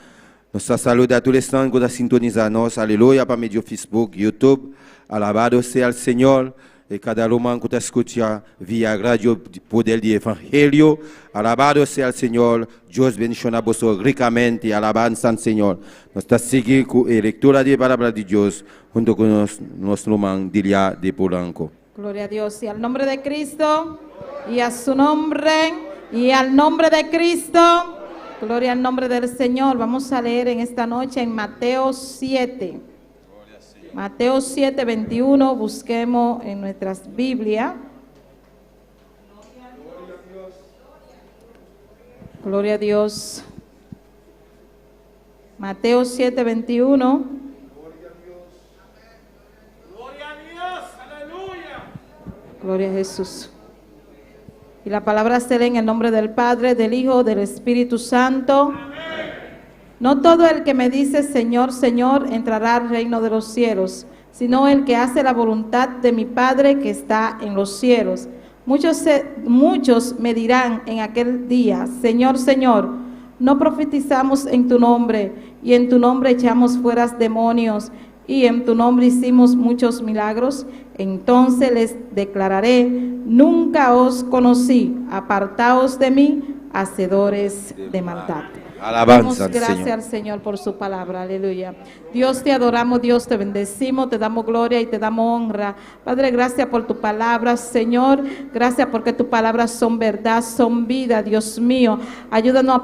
Nos saluda a todos los que están sintonizados. Aleluya. Para medio Facebook, YouTube. Alabado sea el Señor. E cada irmão que escuta via rádio poder de evangelho, alabado seja o Senhor, Deus bendiga você ricamente, alabança ao Senhor. Nós estamos seguindo com a leitura da palavra de Deus, junto com nosso irmão Dilia de Polanco. Gloria a Dios y al nombre de Cristo y a su nombre y al nombre de Cristo, gloria al nombre del Señor. Vamos a leer en esta noche en Mateo 7. Mateo 7, 21, busquemos en nuestras Biblias. Gloria a Dios. Mateo 7, 21. Gloria a Dios, aleluya. Gloria a Jesús. Y la palabra se lee en el nombre del Padre, del Hijo, del Espíritu Santo. No todo el que me dice Señor, Señor, entrará al reino de los cielos, sino el que hace la voluntad de mi Padre que está en los cielos. Muchos me dirán en aquel día, Señor, Señor, no profetizamos en tu nombre, y en tu nombre echamos fuera demonios, y en tu nombre hicimos muchos milagros. Entonces les declararé, nunca os conocí, apartaos de mí, hacedores de maldad. Alabanza al Gracias Señor. al Señor por su palabra, aleluya. Dios, te adoramos, Dios, te bendecimos, te damos gloria y te damos honra. Padre, gracias por tu palabra, Señor. Gracias porque tus palabras son verdad, son vida, Dios mío. Ayúdanos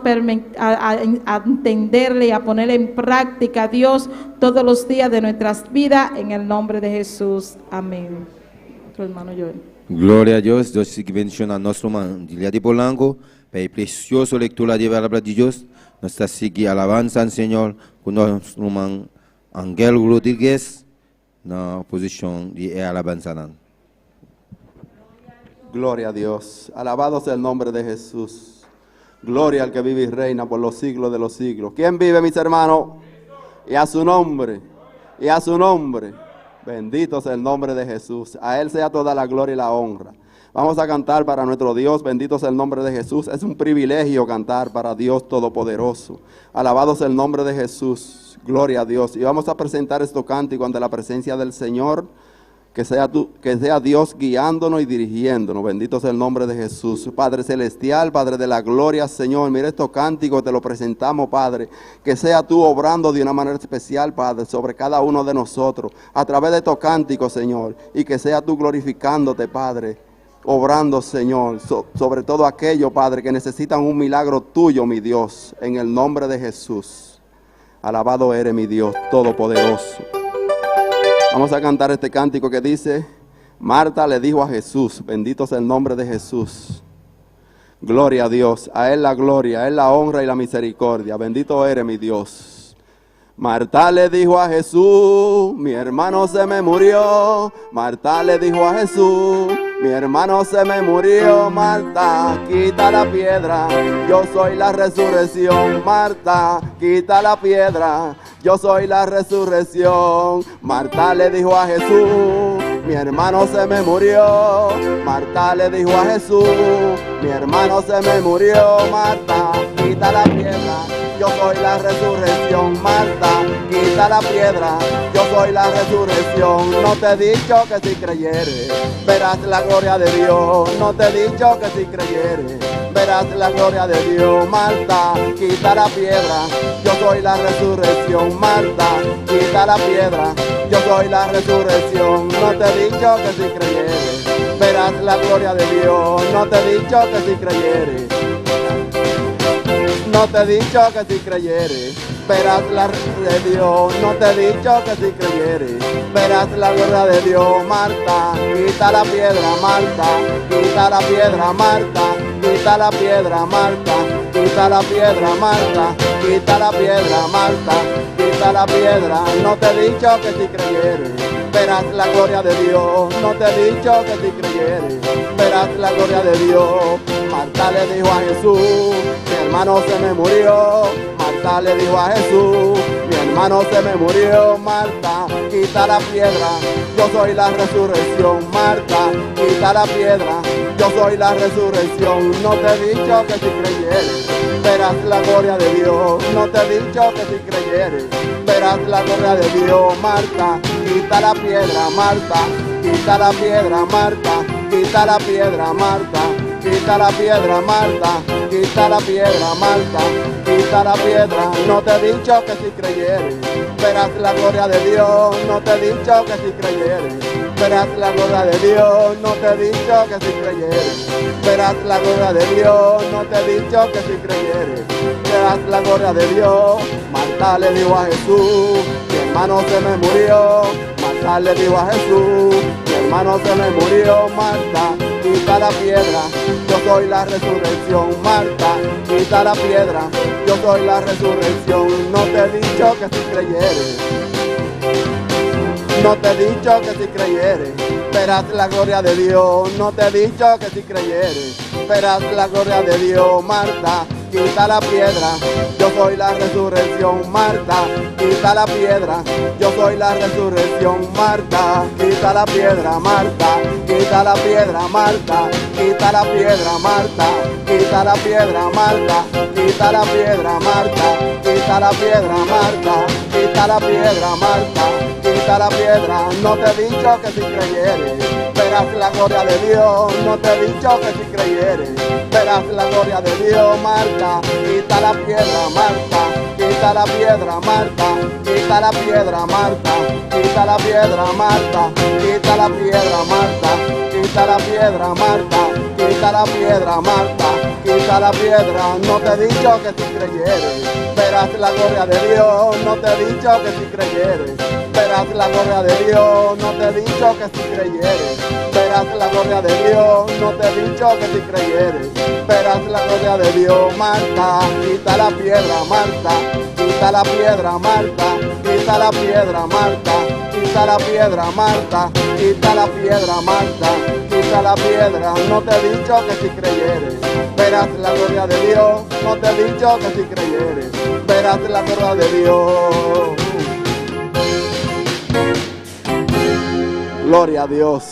a entenderle y a ponerle en práctica, Dios, todos los días de nuestras vidas, en el nombre de Jesús. Amén. Tu hermano Joel. Glória a Deus, Deus que bendiga a nosso irmão Dilia de Polanco, para a preciosa leitura da palavra de Deus. Nós estamos seguindo a alabança ao Senhor com nosso irmão Angel Rodrigues na posição de alabança. Gloria a Dios. Alabado sea el nombre de Jesús. Gloria al que vive y reina por los siglos de los siglos. ¿Quién vive, mis hermanos? Y a su nombre. Y a su nombre. Bendito sea el nombre de Jesús. A Él sea toda la gloria y la honra. Vamos a cantar para nuestro Dios. Bendito sea el nombre de Jesús. Es un privilegio cantar para Dios Todopoderoso. Alabado sea el nombre de Jesús. Gloria a Dios. Y vamos a presentar estos cánticos ante la presencia del Señor. Que sea Dios guiándonos y dirigiéndonos. Bendito sea el nombre de Jesús. Padre celestial, Padre de la gloria, Señor. Mira estos cánticos, te los presentamos, Padre. Que sea tú obrando de una manera especial, Padre, sobre cada uno de nosotros. A través de estos cánticos, Señor. Y que sea tú glorificándote, Padre. Obrando, Señor, sobre todo aquellos, Padre, que necesitan un milagro tuyo, mi Dios. En el nombre de Jesús. Alabado eres, mi Dios Todopoderoso. Vamos a cantar este cántico que dice, Marta le dijo a Jesús, bendito sea el nombre de Jesús. Gloria a Dios, a Él la gloria, a Él la honra y la misericordia. Bendito eres, mi Dios. Marta le dijo a Jesús, mi hermano se me murió. Marta le dijo a Jesús, mi hermano se me murió. Marta, quita la piedra, yo soy la resurrección. Marta, quita la piedra, yo soy la resurrección. Marta le dijo a Jesús, mi hermano se me murió. Marta le dijo a Jesús, mi hermano se me murió. Marta, quita la piedra, yo soy la resurrección. Marta, quita la piedra, yo soy la resurrección. No te he dicho que si creyeres, verás la gloria de Dios. No te he dicho que si creyeres, verás la gloria de Dios. Marta, quita la piedra, yo soy la resurrección. Marta, quita la piedra, yo soy la resurrección. No te he dicho que si creyeres, verás la gloria de Dios. No te he dicho que si creyeres, no te he dicho que si creyeres, verás la gloria de Dios. No te he dicho que si creyeres, verás la gloria de Dios. Marta, quita la piedra, Marta, quita la piedra, Marta, quita la piedra, Marta, quita la piedra, Marta, quita la piedra, Marta, quita la piedra. No te he dicho que si creyeres verás la gloria de Dios. No te he dicho que si creyeres verás la gloria de Dios. Marta le dijo a Jesús, mi hermano se me murió. Marta le dijo a Jesús, mi hermano se me murió. Marta, quita la piedra, yo soy la resurrección. Marta, quita la piedra, yo soy la resurrección. No te he dicho que si creyeres verás la gloria de Dios. No te he dicho que si creyeres verás la gloria de Dios. Marta, quita la piedra, Marta, quita la piedra, Marta, quita la piedra, Marta, quita la piedra, Marta, quita la piedra, Marta, quita la piedra. No te he dicho que si creyeres verás la gloria de Dios. No te he dicho que si creyeres verás la gloria de Dios. No te he dicho que si creyeres verás la gloria de Dios. No te he dicho que si creyeres verás la gloria de Dios. Marta le dijo a Jesús, mi hermano se me murió. Marta le dijo a Jesús, mi hermano se me murió. Marta, quita la piedra, yo soy la resurrección. Marta, quita la piedra, yo soy la resurrección. No te he dicho que si creyeres, no te he dicho que si creyeres verás la gloria de Dios. No te he dicho que si creyeres verás la gloria de Dios. Marta, quita la piedra, yo soy la resurrección. Marta, quita la piedra, yo soy la resurrección. Marta, quita la piedra, Marta, quita la piedra, Marta, quita la piedra, Marta, quita la piedra, Marta, quita la piedra, Marta, quita la piedra, Marta, quita la piedra, Marta, quita la piedra. No te he dicho que si creyeres verás la gloria de Dios. No te he dicho que si creyeres verás la gloria de Dios. Marta, quita la piedra, Marta, quita la piedra, Marta, quita la piedra, Marta, quita la piedra, Marta, quita la piedra, Marta, quita la piedra, Marta, quita la piedra, Marta, quita la piedra. No te he dicho que si creyeres verás la gloria de Dios. No te he dicho que si creyeres verás la gloria de Dios. No te he dicho que si creyeres verás la gloria de Dios. No te he dicho que si creyeres verás la gloria de Dios. Marta, quita la piedra, Marta, quita la piedra, Marta, quita la piedra, Marta, quita la piedra, Marta, quita la piedra, Marta, quita la piedra. No te he dicho que si creyeres verás la gloria de Dios. No te he dicho que si creyeres verás la gloria de Dios. Gloria a Dios.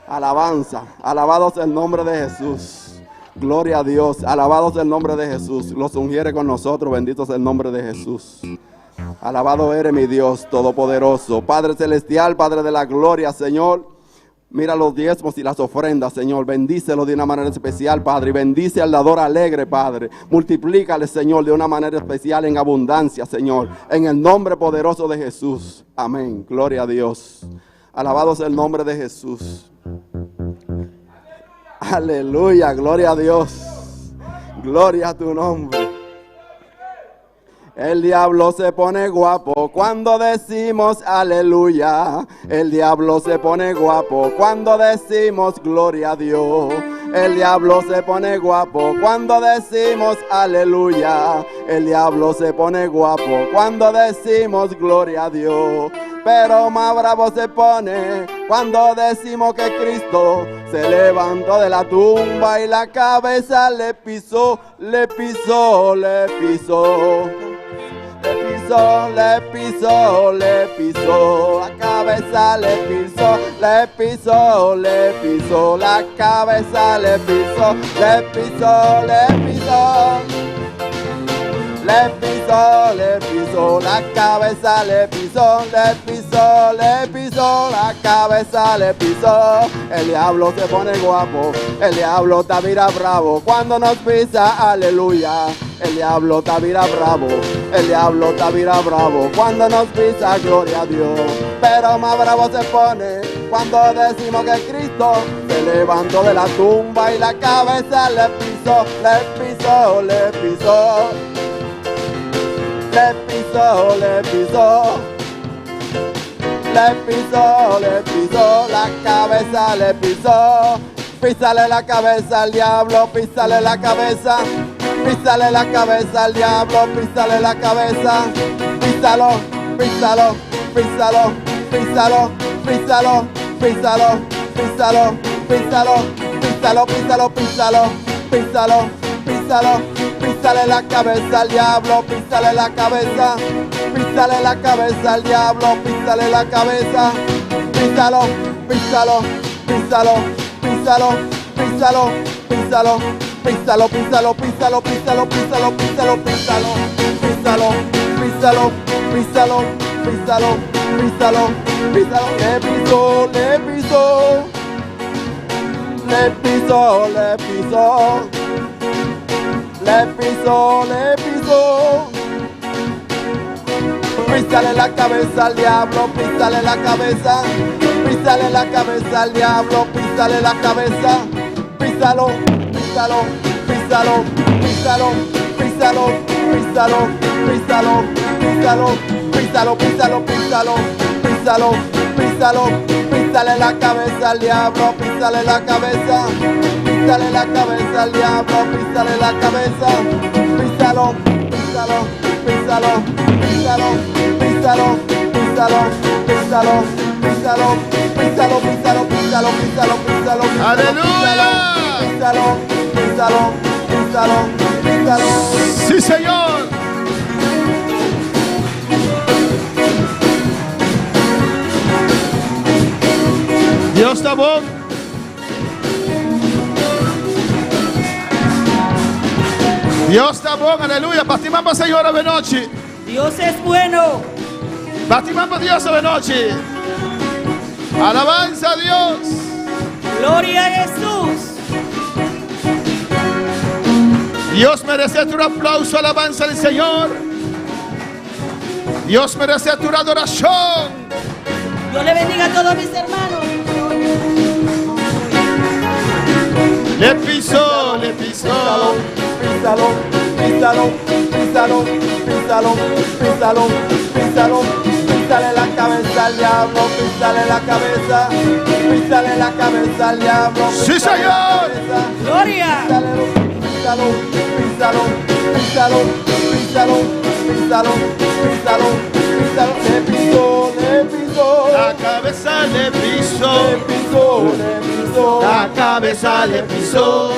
Alabanza. Alabado sea el nombre de Jesús. Gloria a Dios. Alabado sea el nombre de Jesús. Los ungiere con nosotros. Bendito sea el nombre de Jesús. Alabado eres mi Dios todopoderoso. Padre celestial, Padre de la gloria, Señor. Mira los diezmos y las ofrendas, Señor. Bendícelo de una manera especial, Padre. Y bendice al dador alegre, Padre. Multiplícale, Señor, de una manera especial en abundancia, Señor. En el nombre poderoso de Jesús. Amén. Gloria a Dios. Alabado sea el nombre de Jesús. Aleluya. Gloria a Dios. Gloria a tu nombre. El diablo se pone guapo cuando decimos aleluya. El diablo se pone guapo cuando decimos gloria a Dios. El diablo se pone guapo cuando decimos aleluya. El diablo se pone guapo cuando decimos gloria a Dios. Pero más bravo se pone cuando decimos que Cristo se levantó de la tumba y la cabeza le pisó, le pisó, le pisó. Le pisó, le pisó, le pisó, la cabeza le pisó, le pisó, le pisó, la cabeza le pisó, le pisó, le pisó. Le pisó, le pisó, la cabeza le pisó, le pisó, le pisó, la cabeza le pisó. El diablo se pone guapo, el diablo está mira bravo cuando nos pisa, aleluya. El diablo está mira bravo, el diablo está mira bravo cuando nos pisa, gloria a Dios. Pero más bravo se pone cuando decimos que Cristo se levantó de la tumba y la cabeza le pisó, le pisó, le pisó. Le pisó, le pisó, le pisó, le pisó, la cabeza le pisó. Písale la cabeza al diablo, písale la cabeza písale la cabeza al diablo, písale la cabeza, písalo, písalo, písalo, písalo, písalo, písalo, písalo, písalo, písalo, písalo, písalo, písalo, písalo, písale la cabeza al diablo, písale la cabeza, písale la cabeza al diablo, písale la cabeza, písalo, písalo, písalo, písalo, písalo, písalo, písalo, písalo, písalo, písalo, písalo, písalo, písalo, písalo, písalo, písalo, písalo, písalo, písalo, le pisó, le pisó, le pisó, le pisó, le pisó, le pisó. Písale la cabeza al diablo, písale la cabeza, písale la cabeza al diablo, písale la cabeza, písalo, písalo, písalo, písalo, písalo, písalo, písalo, písalo, písalo, písalo, písalo, písalo, písalo, písale la cabeza al diablo, písale la cabeza, písale la cabeza al diablo, písale la cabeza, písalo, písalo, písalo, písalo, písalo, písalo, písalo, písalo, písalo, písalo, písalo, písalo, písalo, ¡Aleluya! písalo, písalo, písalo, písalo. Sí, Señor. Dios está bom. Dios está bom, aleluia. Partimos, Senhor, a noite. Dios es bueno. Partimos, Dios, a noite. Alabanza a Dios. Gloria a Jesús. Dios merece tu aplauso, alabanza al Señor. Dios merece tu adoración. Dios le bendiga a todos mis hermanos. Le pisó, le pisó. Písalo, písalo, písalo, písalo, písalo, písalo, písale la cabeza al diablo, písale la cabeza, písale la cabeza al diablo. Sí, Señor. Gloria. Písalo, písalo, písalo, písalo, písalo, písalo, písalo, le pisó, le pisó. La cabeza le pisó. Le pisó, le pisó. La cabeza le pisó.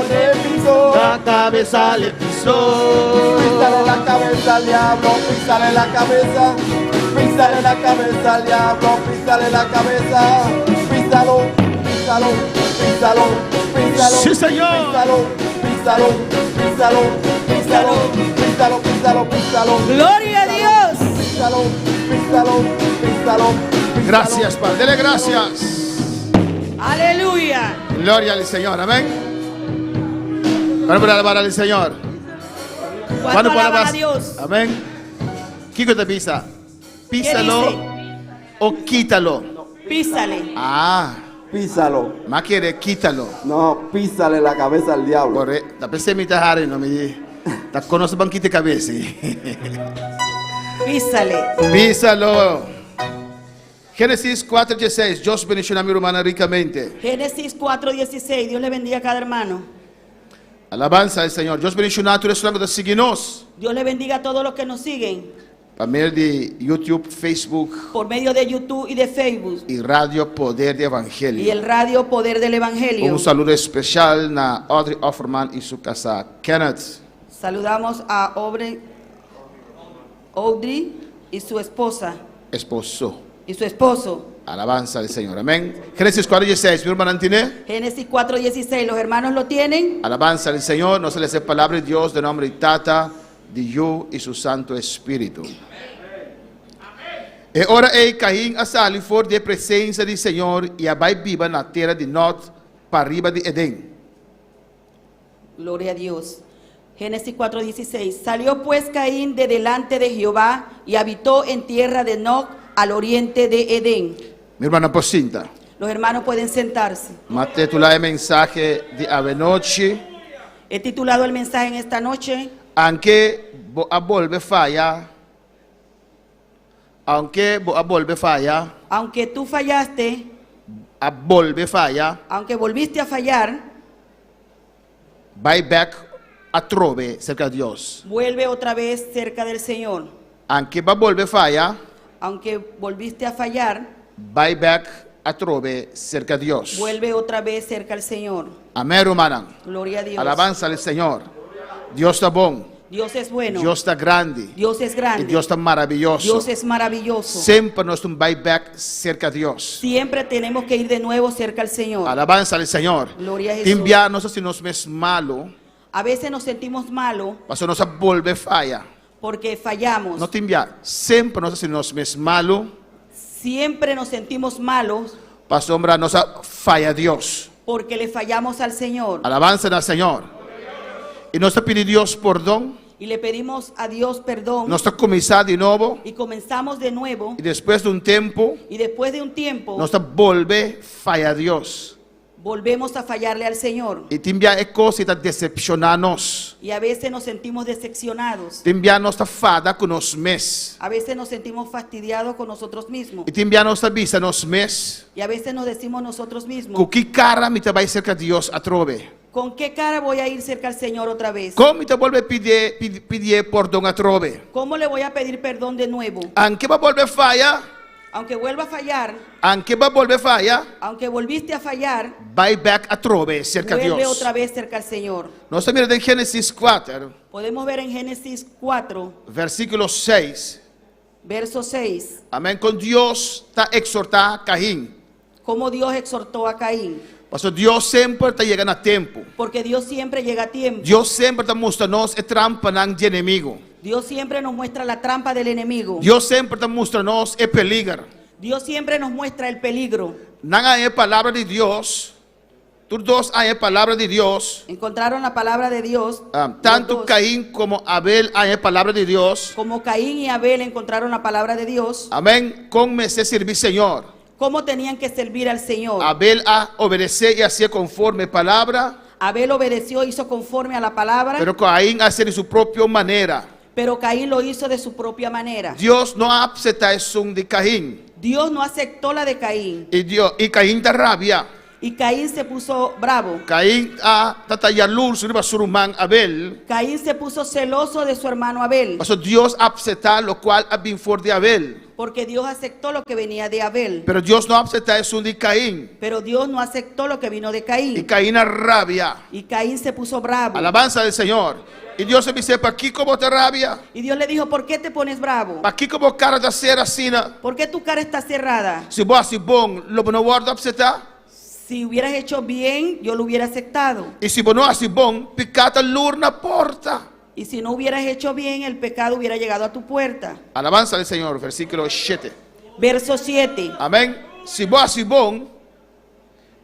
Le pisó. La cabeza le pisó. Písale la cabeza al diablo, písale la cabeza, písale la cabeza al diablo, písale la cabeza, písalo, písalo, písalo, písalo, Sí, Señor. písalo, písalo, písalo, písalo, písalo, písalo, písalo, Gloria a Dios. písalo, písalo, písalo. Gracias, Padre. Dele gracias. Aleluya. Gloria al Señor. Amén. ¿Cuándo puede alabar al Señor? ¿Cuánto puede alaban a Dios? Amén. ¿Qué te pisa? Písalo dice? o quítalo. Písale. Ah, Písalo, más quiere quítalo. no, písale la cabeza al diablo. Correcto. Da pensei me tahari no me di. Da conosco banquite cabeça. Písale. Písalo. Génesis 4:16. Dios bendicionó a mi hermana ricamente. Génesis 4:16. Dios le bendiga a cada hermano. Alabanza al Señor. Dios bendicionó a tu restaurante de seguirnos. Dios le bendiga a todos los que nos siguen Por meio de YouTube, Facebook por medio de YouTube y de Facebook y Radio Poder de y Evangelio. el radio Poder del Evangelio. Saludo especial na Audrey Offerman y su casa Kenneth. Saludamos a Audrey y su esposa Esposo. y su esposo. Alabanza al Señor. Amén. Génesis 4:16. Mi hermana tiene. Génesis 4:16. Los hermanos lo tienen. Alabanza al Señor. No se les dé palabra de Dios de nombre de Tata, de Hijo y su Santo Espíritu. E ora ei Caim a sali for de presença do Senhor e abai biba na terra de Nod para riba de Edén. Gloria a Dios. Génesis 4:16. Salió pues Caín de delante de Jehová y habitó en tierra de Nod al oriente de Edén. Mi hermana Pocinta. Los hermanos pueden sentarse. Mate tu la mensaje de avenoche. He titulado el mensaje en esta noche, Aunque a volve falla. Aunque a volve falla. aunque tú fallaste, A volve falla. aunque volviste a fallar, Vai back altrove cerca di Dio. Vuelve otra vez cerca del Señor. Anche va volve falla, Aunque volviste a fallar, vai back altrove cerca di Dio. vuelve otra vez cerca al Señor. Amén, hermana. Gloria a Dios. Alabanza al Señor. Dios está bon. Dios es bueno. Dios está grande. Dios es Y grande. Dios está maravilloso. Dios es maravilloso. Siempre nos vai back cerca de Dios. Siempre tenemos que ir de nuevo cerca al Señor. Alabanza al Señor. Gloria a Jesús. Timbia, no sé si nos ves malo, A veces nos sentimos malos paso nos volve falla. porque fallamos. No timbia, siempre no sé si nos ves malo, Siempre nos sentimos malos paso sombra nos falla Dios. porque le fallamos al Señor. Alabanza al Señor. Y nos pide Dios perdón, Y le pedimos a Dios perdón. nos comenzar de nuevo, Y comenzamos de nuevo. y después de un tiempo, Y después de un tiempo nos volve falla Dios. volvemos a fallarle al Señor. Y timbia es cosa que decepcionarnos. Y a veces nos sentimos decepcionados. Timbia nos fada con nos mes. A veces nos sentimos fastidiados con nosotros mismos. Y timbia nos visa nos mes. Y a veces nos decimos nosotros mismos, ¿Con qué cara me te va a cerca de Dios a trove? ¿con qué cara voy a ir cerca al Señor otra vez? ¿Cómo te vuelve a pedir perdón a trove? ¿Cómo le voy a pedir perdón de nuevo? Aunque va a volver falla, Aunque vuelva a fallar, aunque va a volver falla, aunque volviste a fallar, va back a trove cerca de vuelve Dios. otra vez cerca al Señor. Nos mira en Génesis 4, Podemos ver en Génesis 4, versículo 6. verso 6, Amén. Con Dios está exhortar a Caín. cómo Dios exhortó a Caín. Pastor, Dios siempre está llegando a tiempo. Porque Dios siempre llega a tiempo. Dios siempre está mostrando trampa de enemigo. Dios siempre nos muestra la trampa del enemigo. Dios siempre está mostrando el peligro. Dios siempre nos muestra el peligro. Nada hay palabra de Dios. Tú dos hay palabra de Dios. Encontraron la palabra de Dios. Tanto Los dos. Caín como Abel hay palabra de Dios. Como Caín y Abel encontraron la palabra de Dios. Amén. Con me se servir Señor. Cómo tenían que servir al Señor. Abel a obedecer y hacía conforme palabra. Abel obedeció, hizo conforme a la palabra. Pero Caín hace de su propia manera. Pero Caín lo hizo de su propia manera. Dios no acepta eso de Caín. Dios no aceptó la de Caín. Y Caín da rabia. Y Caín se puso bravo. Caín a tatayalur suriba surumán Abel. Caín se puso celoso de su hermano Abel. Pasó Dios acepta lo cual ha been for de Abel. Porque Dios aceptó lo que venía de Abel. Pero Dios no acepta eso de Caín. Pero Dios no aceptó lo que vino de Y Caín. Caín a rabia. Y Caín se puso bravo. Alabanza del Señor. Y Dios se dice, ¿para aquí como te rabia? Y Dios le dijo, ¿por qué te pones bravo? ¿Para aquí como cara de hacer así? ¿Por qué tu cara está cerrada? Si vos así bon, lo no guarda acepta. Si hubieras hecho bien, yo lo hubiera aceptado. Y si vos no así bon, picata lurna porta. Y si no hubieras hecho bien, el pecado hubiera llegado a tu puerta. Alabanza del Señor, versículo 7. Verso 7. Amén. Si vos así bon,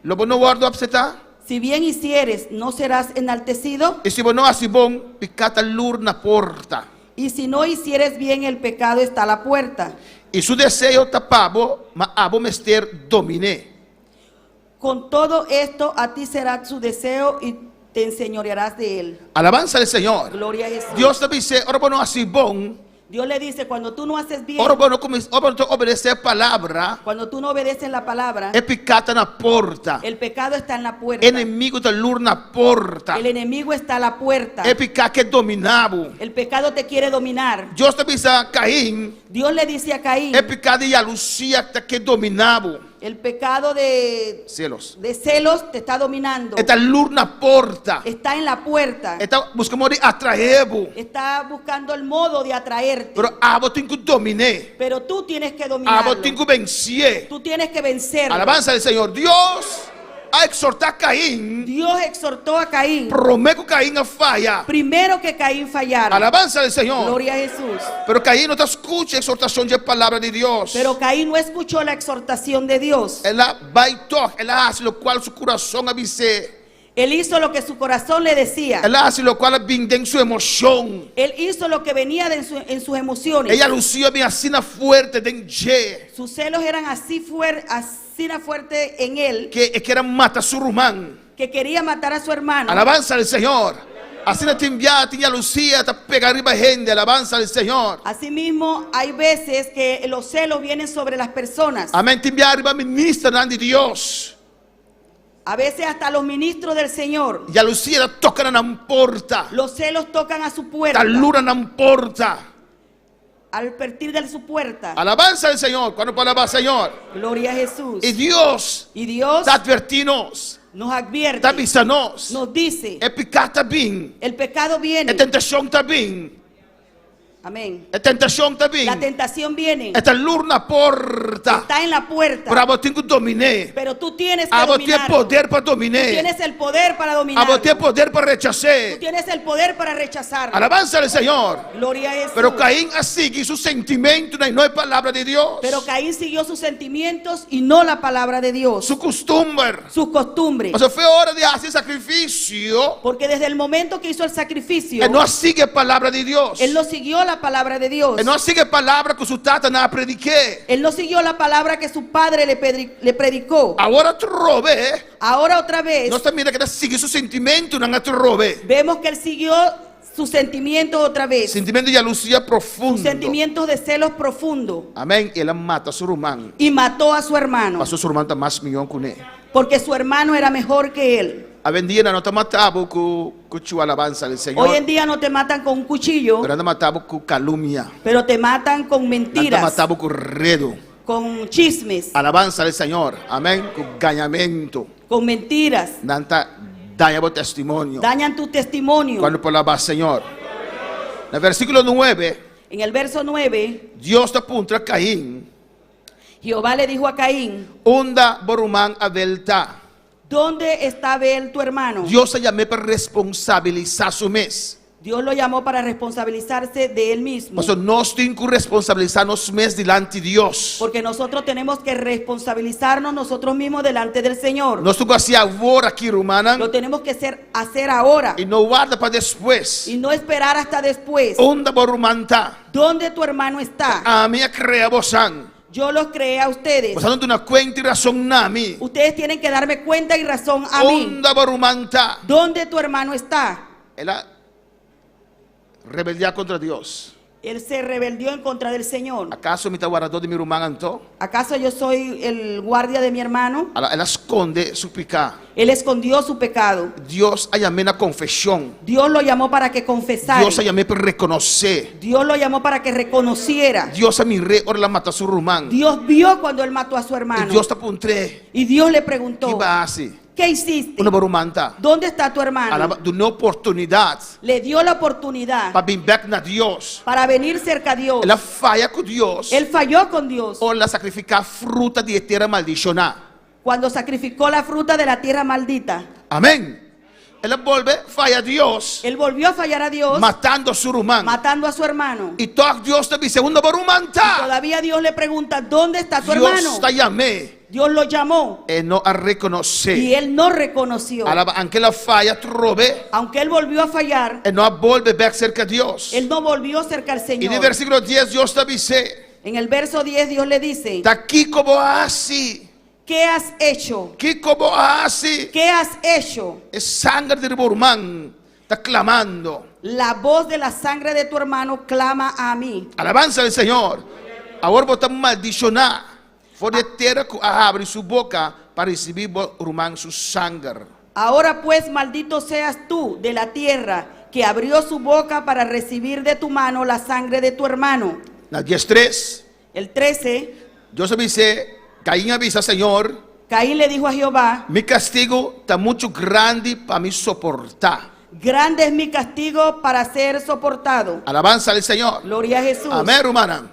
lo no guarda acepta. Si bien hicieres, no serás enaltecido. Y si vos no así bon, picata lurna porta. Y si no hicieres bien, el pecado está a la puerta. Y su deseo tapabo, ma abo mester dominé. Con todo esto, a ti será su deseo y te enseñorearás de él. Alabanza del Señor. Gloria a Jesús. Dios te dice, ahora bueno así bon. Dios le dice, cuando tú no haces bien, Ahora bueno obedecer palabra. cuando tú no obedeces la palabra, É picata na porta. el pecado está en la puerta. Enemigo da lur na porta. El enemigo está a la puerta. É picar que dominabo. El pecado te quiere dominar. Dios te dice a Caín. Dios le dice a Caín, É picada e a Lucia que dominabo. el pecado de Cielos. celos te está dominando. Está lur na porta. Está en la puerta. Está buscando de atraebo. Está buscando el modo de atraerte. Pero abo tengo dominé. Pero tú tienes que Abo dominarlo. tengo vencer. Tú tienes que vencerlo. Alabanza del Señor. Dios a exhortar a Caín. Dios exhortó a Caín. Prometo Caín a falha. Primero que Caín fallara. Alabanza del Señor. Gloria a Jesús. Pero Caín no te escucha exhortación de palabra de Dios. Pero Caín no escuchó la exhortación de Dios. Ela baitou, ela hace lo cual su corazón avise. Él hizo lo que su corazón le decía. Ela hace lo cual vinde en su emoción. Él hizo lo que venía en sus emociones. Ella lucía bien así fuerte de Sus celos eran así fuerte en él, que era mata su rumán. que quería matar a su hermano. Alabanza al Señor. Así no te envía, te lucía, te pega arriba gente. Alabanza al Señor. Asimismo, hay veces que los celos vienen sobre las personas. Amén. Te envía arriba ministra de Dios. A veces hasta los ministros del Señor, Gelosia toccano una porta. los celos tocan a su puerta. Allura una porta. Al partir de su puerta. Alabanza al Señor. Cuando palabra Señor. Gloria a Jesús. Y Dios Y Dios está advertinos. nos advierte, Está avisanos. nos dice, El pecado está bien. el pecado viene. La tentación está bien. Amén. La tentación está La bien. tentación viene. Esta lurna porta. Está en la puerta. Pero a vos tengo que dominar. Pero tú tienes que A vos tienes dominarlo. poder para dominar. Tienes el poder para A dominar. vos tienes poder para Tú rechazar. tienes el poder para rechazar. Alabanza al Señor. Gloria a Jesús. Pero Caín sigue sus sentimientos y no es palabra de Dios. Pero Caín siguió sus sentimientos y no la palabra de Dios. Su costumbre. Sus costumbres. O sea, fue hora de hacer sacrificio. Porque desde el momento que hizo el sacrificio, Él no sigue palabra de Dios. él no siguió la palabra de Dios. Él no sigue palabra que su tata no prediqué. Él no siguió la palabra que su padre le predicó. Ahora trove. Ahora otra vez No está mira que sigue su sentimiento, no trove. vemos que él siguió sus sentimientos otra vez. Sentimiento de gelosia profundo. Sus sentimientos de celos profundos. Amén. Y él mata a su hermano. Y mató a su hermano. Pasó su hermano más millón con él. Porque su hermano era mejor que él. Avendía no te mataba con su alabanza del Señor. Hoy en día no te matan con un cuchillo, Pero no mataba con calumnia. pero te matan con No te mentiras, mataba con redo. con chismes, Alabanza del Señor. Amén. Con gañamiento. con mentiras. Nanta daña testimonio. Dañan tu testimonio. Cuando palabra Señor. En el versículo 9, En el verso 9, Dios te apunta a Caín. Jehová le dijo a Caín, Onda borumán avelta. ¿dónde está Abel tu hermano? Dios se llamó para responsabilizar su mes. Dios lo llamó para responsabilizarse de él mismo. Por eso nos tenemos que responsabilizarnos mes delante de Dios. Porque nosotros tenemos que responsabilizarnos nosotros mismos delante del Señor. Nós temos que fazer agora aqui, Romana. Lo tenemos que hacer ahora E não guarda para depois. y no esperar hasta después. Onda borumanta. ¿Dónde tu hermano está? A minha crea bosan. Yo los creé a ustedes. Você não tem uma conta e razão na mim. Ustedes tienen que darme cuenta y razón a mí. Onda borumanta. ¿Dónde tu hermano está? Ela rebeldia contra Deus. Él se rebeldió en contra del Señor. Acaso me está guardando de meu irmão Antô? ¿Acaso yo soy el guardia de mi hermano? Ela esconde su pecado. Él escondió su pecado. Deus a llamou na confissão. Dios lo llamó para que confesara. Deus a llamou para reconhecer. Dios lo llamó para que reconociera. Deus a miré ora la mata su irmão. Dios vio cuando él mató a su E hermano. Deus está apontré. Y Dios le Que preguntó, vai assim? ¿qué hiciste? Una borumanta. ¿Dónde está tu hermano? De uma oportunidade Le dio la oportunidad para vir back na Deus. para venir cerca a Dios. Ela falha com Deus. Él falló con Dios Ou ela sacrificar fruta de eterna maldicionar. cuando sacrificó la fruta de la tierra maldita. Amém. Ela volve falha a Deus. Él volvió a fallar a Dios, Matando a su irmão. matando a su hermano. E toca Deus também. Segunda borumanta. Todavía Dios le pregunta, ¿dónde está tu Deus hermano? está llamé. Dios lo llamó E não a y reconhecer. él no reconoció. Aunque ela falha, trove. Aunque él volvió a fallar, E não volve back cerca de Deus. él no volvió cerca al E no Señor. versículo 10, Deus te dice: En el verso 10 Dios le dice, Está aqui como assim. ¿qué has hecho? Que como assim. ¿Qué has hecho? É sangue de irmão. Está clamando. La voz de la sangre de tu hermano clama a mí. Alabanza del Señor. Agora vamos maldicionar. Pode ter que abrir sua boca para receber irmão su sangue. Ahora pues maldito seas tú de la tierra que abrió su boca para recibir de tu mano la sangre de tu hermano. Na 10:3, El 13, Deus dice, Caín avisa, Senhor, Caín le dijo a Jehová, mi castigo está muito grande para me soportar. grande es mi castigo para ser soportado. Alabanza al Señor. Gloria a Jesús. Amén, hermana.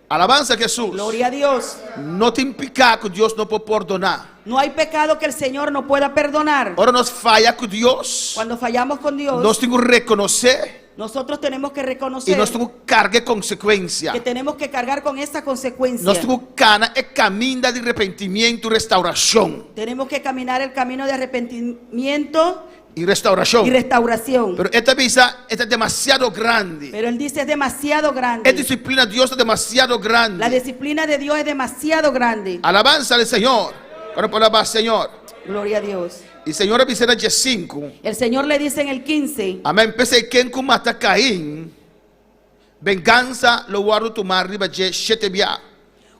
Alabanza a Jesús. Gloria a Dios. No tem pecado que Deus não pode perdonar. No hay pecado que el Señor no pueda perdonar. Ora nós falha com Deus. Cuando fallamos con Dios, Nós temos que reconhecer nosotros tenemos que e reconocer nós temos que carregar consequência. que tenemos que cargar con esa consecuencia. Nós temos que caminhar e caminho de arrependimento e restauração. Tenemos que caminar el camino de arrepentimiento E restauração. y restauración. Pero esta visa é demasiado grande. Pero Él dice es demasiado A grande. disciplina de Deus é demasiado La grande. disciplina de Dios es demasiado grande. Alabanza al Señor. Ahora por alabar al Señor. Gloria a Dios. Y Señor avisa en el 5. El Señor le dice en el 15, Amén. Pensei quem que mata Caín. Venganza lo guardo tomar riba de Shetebia.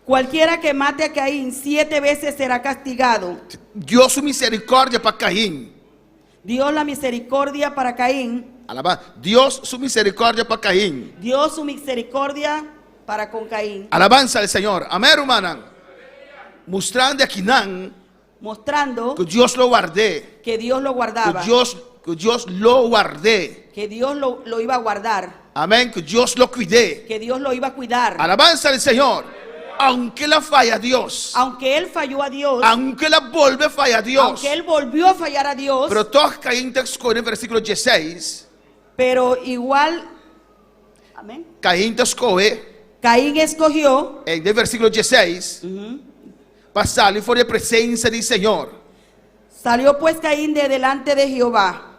Cualquiera que mate a Caín 7 veces será castigado. Dios su misericordia para Caín. Dios la misericordia para Caín. Alaba. Dios su misericordia para Caín. Dios su misericordia para con Caín. Alabanza al Señor. Amén, hermana. Mostrando a Quinán Mostrando que Dios lo guardé. que Dios lo guardaba. Que Dios lo guardé. Que Dios lo iba a guardar. Amén. Que Dios lo cuidé. Que Dios lo iba a cuidar. Alabanza al Señor. Aunque la falla a Dios. Aunque él falló a Dios. Aunque la vuelve a fallar a Dios. Aunque él volvió a fallar a Dios. Pero todos Caín te escogió en el versículo 16. Pero igual. Amén. Caín te escogió Caín escogió. en el versículo 16. Para salir fuera de presencia del Señor. Salió pues Caín de delante de Jehová.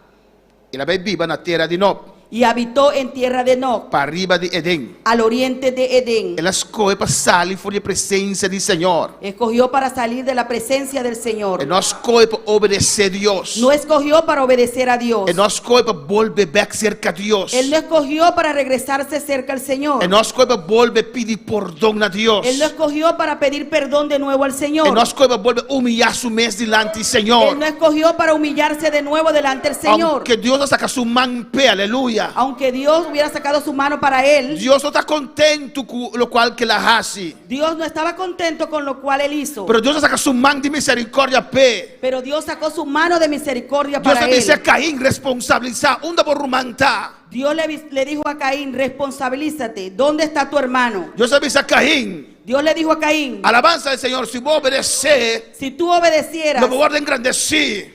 Y la vez viva en la tierra de Nob. Y habitó en tierra de Noc, Para arriba de Edén. al oriente de Edén. Él escogió para salir fuera de presencia del Señor. Escogió para salir de la presencia del Señor. Él no escogió para obedecer a Dios. No escogió para obedecer a Dios. Él no escogió para volver back cerca a Dios. Él no escogió para regresarse cerca al Señor. Él no escogió para volver a pedir perdón a Dios. Él no escogió para pedir perdón de nuevo al Señor. Él no escogió para volver a humillar su mes delante del Señor. Él no escogió para humillarse de nuevo delante del Señor. Aunque Dios no saca su manpe, aleluya. Aunque Dios hubiera sacado su mano para él, Dios no está contento con lo cual que la hace. Dios no estaba contento con lo cual él hizo. Pero Dios no saca su mano de misericordia pe. Pero Dios sacó su mano de misericordia Dios para te dice a él. Caín responsabilizar. ¿Dónde por rumanta? Dios le dijo a Caín, responsabilízate. ¿Dónde está tu hermano? Dios te dice a Caín. Dios le dijo a Caín, Alabanza al Señor. Si vos obedeces, si tú obedecieras, lo voy a engrandecer.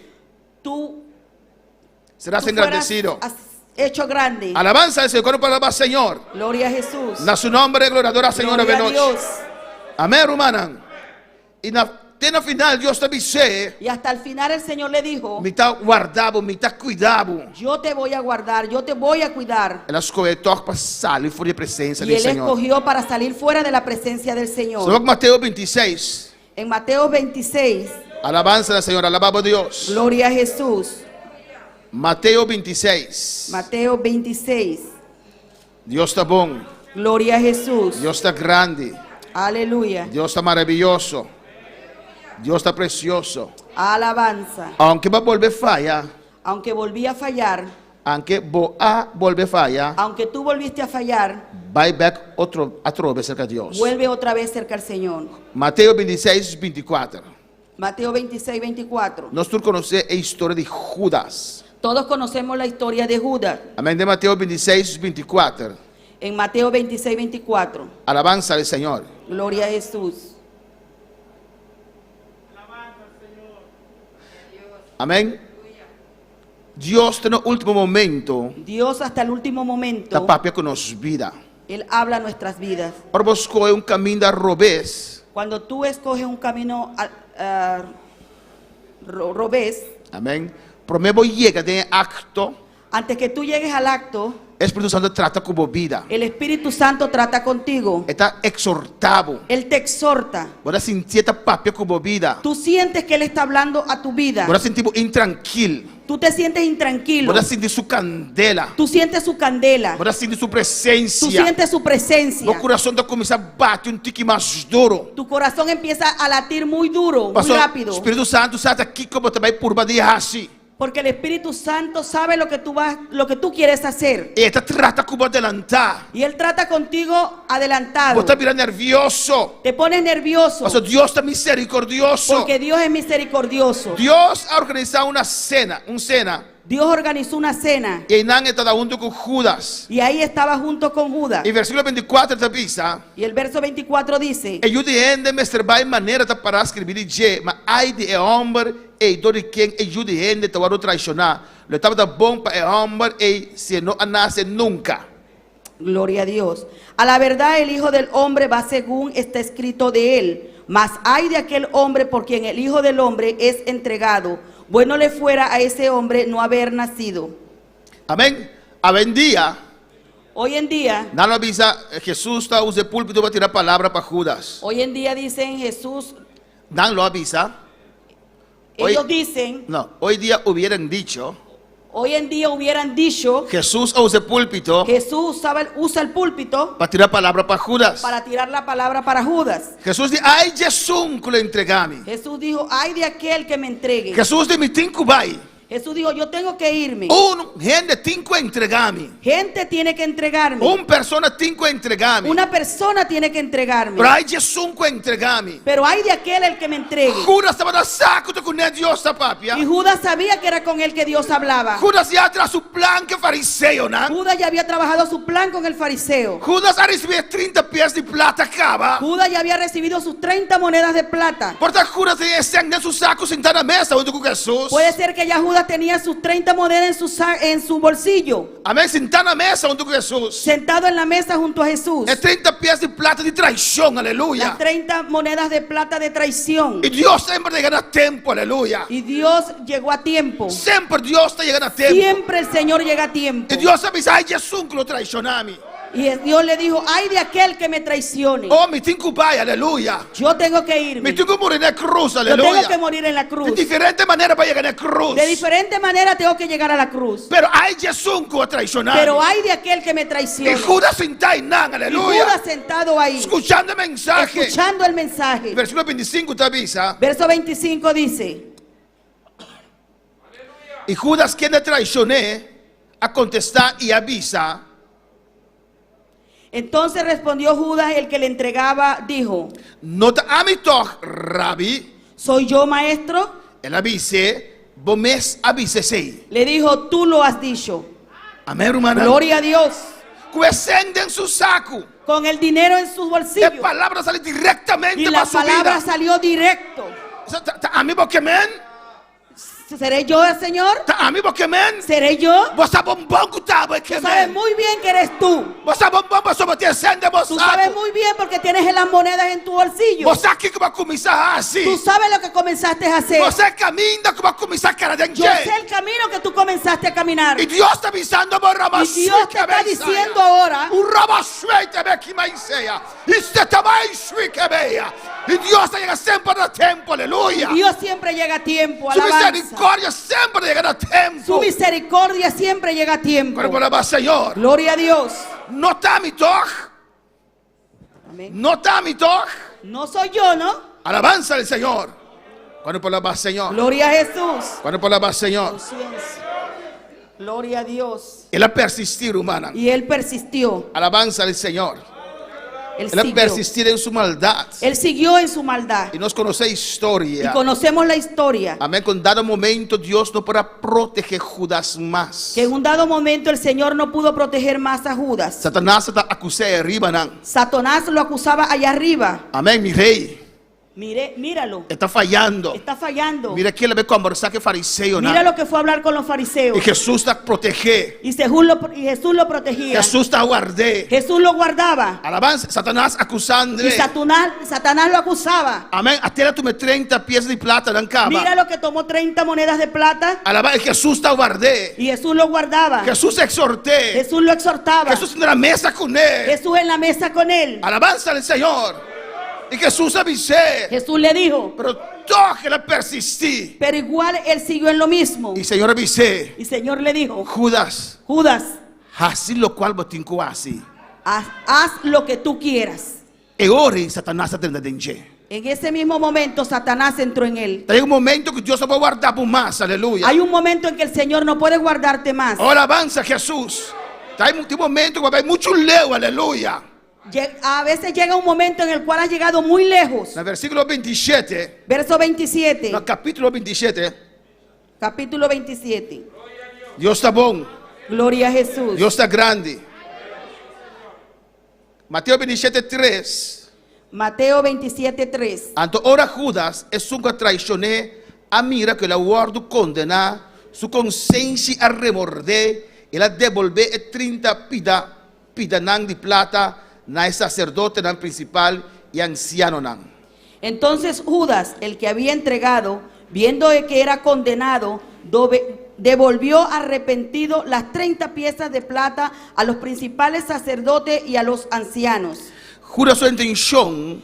tú Serás fueras engrandecido. hecho grande. Alabanza al Señor. ¿Cuándo palabra Señor? Gloria a Jesús. Na su nombre, gloria adora Señor. Gloria a Dios. Amén, hermana. Y al final Dios te dice, Y hasta el final el Señor le dijo, me está guardado, me está cuidado. yo te voy a guardar, yo te voy a cuidar. Él escogió para salir fuera de presencia Y del él Señor. escogió para salir fuera de la presencia del Señor. Solo Mateo 26. En Mateo 26, Alabanza al Señor, alabado a Dios. gloria a Jesús. Mateo 26. Mateo 26, Dios está bon. gloria a Jesús. Dios está grande. Aleluya. Dios está maravilloso. Dios está precioso. Alabanza. Aunque va a volver falla, Aunque volví a fallar, aunque va a volver falla, aunque tú volviste a fallar, va back otra vez cerca de Dios. vuelve otra vez cerca al Señor. Mateo 26, 24. Mateo 26, 24. Nosotros conocemos la historia de Judas. Todos conocemos la historia de Judas. Amén. De Mateo 26, 24. En Mateo 26, 24. Alabanza al Señor. Gloria a Jesús. Amén. Dios en el último momento Dios hasta el último momento, está papia con nos vida. Él habla nuestras vidas. Ahora vos coge un camino al revés. Cuando tú escoges un camino revés, Amén. Primero llega de acto. antes que tú llegues al acto, Espíritu Santo trata como vida. el Espíritu Santo trata contigo. Está exhortado. Él te exhorta. Ahora sentir esta papia como vida. Tú sientes que Él está hablando a tu vida. Ahora sentimos intranquilo. Tú te sientes intranquilo. Ahora sentir su candela. Tú sientes su candela. Ahora sentir su Tú presencia. sientes su presencia. Mi corazón está comenzando a bater un tique más duro. Tu corazón empieza a latir muy duro, muy Pastor, rápido. Espíritu Santo está aquí como também por de así. Porque el Espíritu Santo sabe lo que tú quieres hacer. E está trata como adelantar. Y Él trata contigo adelantado. Vos está mirando nervioso. Te pones nervioso. Pastor, Dios está misericordioso. Porque Dios es misericordioso. Dios ha organizado una cena. Dios organizó una cena. E Nan estaba junto con Judas. Y ahí estaba junto con Judas. E versículo 24 te avisa. Y el verso 24 dice: E Judeende mesterbai maneira tá para escrever de, mas ai de homem e do de quem e Judeende te vai traicionar. Lo estava da bom para homem e se não anasse nunca. Gloria a Dios. A la verdad el Hijo del Hombre va según está escrito de él. Mas hay de aquel hombre por quien el Hijo del Hombre es entregado. Bueno le fuera a ese hombre no haber nacido. Amém? Hoy día, Hoy en día, não avisa, Jesus está usando púlpito para tirar palavra para Judas. hoy en día dicen Jesús, Não lo avisa. Hoy- ellos dicen, No, hoy día hubieran dicho, Hoy en día hubieran dicho, Jesús usa el púlpito Jesús usa el púlpito para tirar palabra para Judas. para tirar la palabra para Judas. Jesús dice, ay, Jesús que le entregame. Jesús dijo, ay de aquel que me entregue. Jesús dice, mi tinco vai. Jesús dijo, yo tengo que irme. Gente tinco entregame. Gente tiene que entregarme. Persona tinco entregame. Una persona tiene que entregarme. Pero hay Jesús que entregame. Pero hay de aquel el que me entregue. Judas estaba da saco con Dios papia. Y Judas sabía que era con él que Dios hablaba. Judas ya trajo su plan que fariseo, ¿no? Judas ya había trabajado su plan con el fariseo. Judas ha recibido 30 pies de plata acaba. Judas ya había recibido sus 30 monedas de plata. Por tanto, Judas tenía en su saco sentado a la mesa junto con Jesús. Puede ser que ya Judas tenía sus 30 monedas en su bolsillo. Amén, sentado a la mesa junto con Jesús. Sentado en la mesa junto a Jesús. Es 30 pies de plata de traición, aleluya. Las 30 monedas de plata de traición. Y Dios siempre llega a tiempo, aleluya. Y Dios llegó a tiempo. Siempre Dios te llega a tiempo. Siempre el Señor llega a tiempo. Y Dios avisa, ay Jesús que lo traicionami. Y Dios le dijo, ay de aquel que me traicione. Oh, mi tinco vai, aleluya. Yo tengo que irme. Mi tinco morir en la cruz, Yo aleluya. tengo que morir en la cruz. De diferente manera para llegar a la cruz. De diferente manera tengo que llegar a la cruz. Pero hay Jesús que va a traicionar. Pero hay de aquel que me Y traiciona. Judas sentado en Y aleluya. Judas sentado ahí, Escuchando el mensaje. escuchando el mensaje. Versículo 25 te avisa. Verso 25 dice, Y Judas, quien le traicioné, a contestar y avisa. entonces respondió Judas, el que le entregaba, dijo, No te amitoch, Rabbi. ¿soy yo maestro? El avise, bomes avise. Le dijo, tú lo has dicho. Amén, hermana. Gloria a Dios. Cuescende en su saco. Con el dinero en sus La bolsillos. palabra sale directamente Y para la su palabra vida. salió directo. A mí porque men. ¿Seré yo el Señor? A mí porque men. ¿Seré yo? Vos sabes bombón que estaba que Tú sabes men. muy bien que eres tú. Vos sabes bombón para sobre ti ascende vos Tú sabes saco. muy bien porque tienes las monedas en tu bolsillo. Vos sabes que va a comenzar así. Tú sabes lo que comenzaste a hacer. Vos sabes camino que va a comenzar cara de Yo sé el camino que tú comenzaste a caminar. Y Dios está avisando por Y Dios te está diciendo ahora. Un rabasuete ve que me sea. Y se te va a que vea. Y Dios te llega siempre a tiempo, aleluya. Dios siempre llega a tiempo. Su Alabanza. misericordia siempre llega a tiempo. Su misericordia siempre llega a tiempo. Pero por la Señor. Gloria a Dios. No está mi toj. Amén. No está mi toj. No soy yo, ¿no? Alabanza al Señor. Cuando por la Señor. Gloria a Jesús. Cuando por la Señor. Gloria a Dios. Él ha persistido, humana. Y él persistió. Alabanza al Señor. Él Él ha siguió. persistido en su maldad. Él siguió en su maldad. Y nos conoce Y historia. conocemos la historia. Amén. Con dado momento Dios no podrá proteger Judas más. Que en un dado momento el Señor no pudo proteger más a Judas. Satanás está acusado arriba, ¿no? Satanás lo acusaba allá arriba. Amén, mi rey. Míralo. Está fallando. Está fallando. Mira quién le ve conversar que fariseo, ¿no? Mira lo que fue a hablar con los fariseos. Y Jesús está protege. Y Jesús lo protegía. Jesús está guardé. Jesús lo guardaba. Alabanza, Satanás acusando. Y Satanás lo acusaba. Amén. Atira tu 30 pies de plata, ¿no? Mira lo que tomó 30 monedas de plata. Alabanza, Jesús está guardé. Y Jesús lo guardaba. Jesús exhorté. Jesús lo exhortaba. Jesús en la mesa con él. Jesús en la mesa con él. Alabanza al Señor. Y Jesús avisé. Jesús le dijo. Pero todo que la persistí. Pero igual él siguió en lo mismo. Y Señor avisé. Y Señor le dijo. Judas. Así lo cual botinco así. Haz lo que tú quieras. E ora Satanás está dentro. En ese mismo momento Satanás entró en él. Hay un momento que Dios se va a guardar por más, aleluya. Hay un momento en que el Señor no puede guardarte más. Ahora avanza Jesús. Hay un momento que va a haber mucho leo, aleluya. A veces llega un momento en el cual has llegado muy lejos. En el versículo 27. Verso 27. No, capítulo 27. Capítulo 27. Dios está bon. Gloria a Jesús. Dios está grande. Mateo 27, 3. Mateo 27, 3. Anto ora Judas es un traicioné a mira que la guardo condena su conciencia a remorder y la devolver 30 pidanang de plata na sacerdote nan principal y anciano nan. Entonces Judas, el que había entregado, viendo que era condenado, devolvió arrepentido las 30 piezas de plata a los principales sacerdotes y a los ancianos. Judas su intención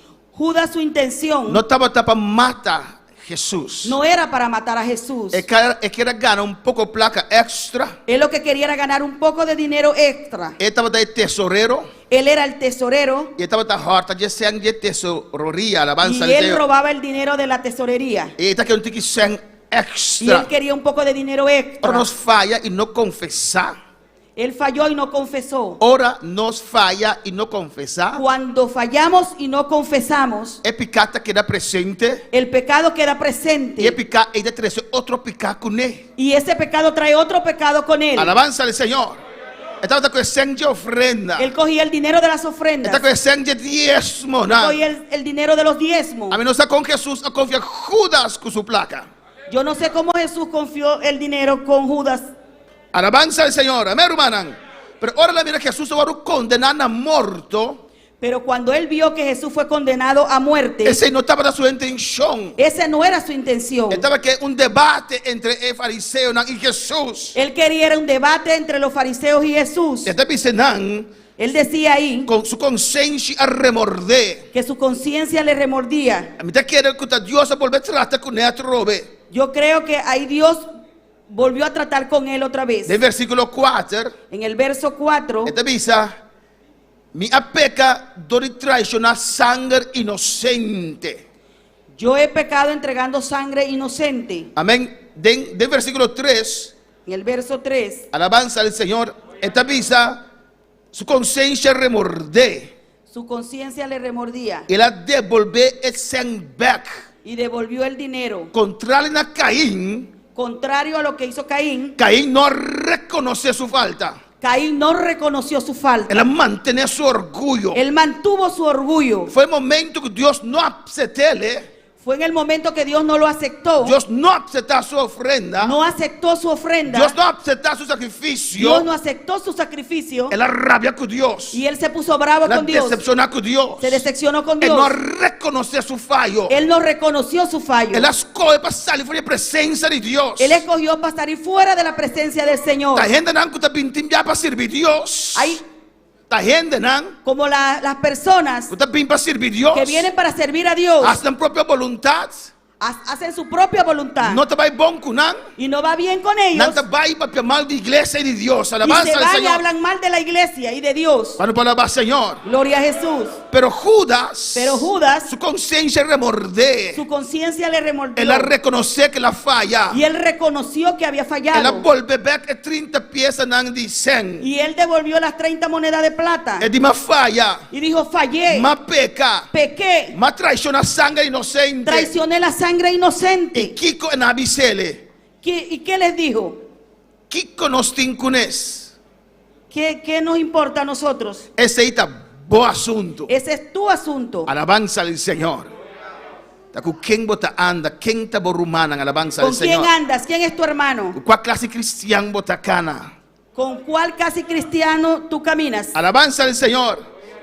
no estaba no estaba para matar Jesús. No era para matar a Jesús. Él quería ganar un poco de placa extra. Él lo que quería era ganar un poco de dinero extra. Él estaba de tesorero. Él era el tesorero Y estaba de harta de sang de tesorería. Alabanza y al él Señor. robaba el dinero de la tesorería. Y esta que un tiki sang Y él extra. quería un poco de dinero Ahora extra. nos falla y no confesar. Él falló y no confesó. Ahora nos falla y no confesar. Cuando fallamos y no confesamos, El pecado queda presente. el pecado queda Y el presente. pecado ella trae otro pecado con él. Y ese pecado trae otro pecado con él. Alabanza al Señor. Estaba con sang de ofrenda. Él cogía el dinero de las ofrendas. Está con sang de diezmo. Cogía el dinero de los diezmos. A mí no está con Jesús, a confía Judas con su placa. Yo no sé cómo Jesús confió el dinero con Judas. Alabanza al Señor, amén, hermano. Pero ahora la mira Jesús va a condenar a muerto. Pero cuando él vio que Jesús fue condenado a muerte, Ese no estaba su intención. esa no era su intención. Estaba que un debate entre el fariseo y Jesús. Él quería era un debate entre los fariseos y Jesús. Este dicen Él decía ahí con su conciencia a remorder. que su conciencia le remordía. A mí te quiere que Dios vuelva a tratar con él robe. Yo creo que ahí Dios volvió a tratar con él otra vez. Del versículo 4, En el verso 4, este dice: mi apeca de traicionar sangre inocente. yo he pecado entregando sangre inocente. Amén. Del versículo 3, En el verso 3, alabanza al Señor. Esta visa, su conciencia remorde. su conciencia le remordía Y la devolver el sang back. y devolvió el dinero. Contrario a Caín, Contrario a lo que hizo Caín, Caín no reconoce su falta. Caín no reconoció su falta. Él mantiene su orgullo. Él mantuvo su orgullo. Fue el momento que Dios no aceptó. Fue en el momento que Dios no lo aceptó. Dios no aceptó su ofrenda. No aceptó su ofrenda. Dios no aceptó su sacrificio. Dios no aceptó su sacrificio. Él rabia con Dios. Y él se puso bravo La con Dios. decepciona con Dios. Se decepcionó con Él Dios. no reconoce su fallo. Él no reconoció su fallo. Él escoge pasar fuera de presencia de Dios. Él escogió para salir fuera de la presencia del Señor. La gente no está pintin ya para servir a Dios. Hay La gente no como las personas está pintin para servir a Dios. que vienen para servir a Dios, Hacen propia voluntad. hacen su propia voluntad No te va bon con nan. y no va bien con No ellos. te va para mal de iglesia y de Dios. Y Alabanza se al van y Señor. hablan mal de la iglesia y de Dios. Para alabar al Señor. Gloria a Jesús. Pero Judas, Pero Judas, su conciencia remorde. su conciencia le remordió. Él reconoce que la falla. Y él reconoció que había Él fallado. vuelve back 30 piezas nan dicen. Y él devolvió las 30 monedas de plata. Él dice más falla. Y dijo, fallé, Más peca. pequé, Más traiciona sangre inocente. traicioné la sangre Y inocente. Kiko en Abisele. ¿Y qué les dijo? Kiko nos tincunes. ¿Qué nos importa a nosotros? Ese es bo asunto. Ese es tu asunto. Alabanza al Señor. Taku quién bota anda, quién ta borumana, alabanza ¿Con al quién Señor. andas? ¿Quién es tu hermano? ¿Cuál clase cristiano bota cana? ¿Con cuál casi cristiano tú caminas? Alabanza al Señor.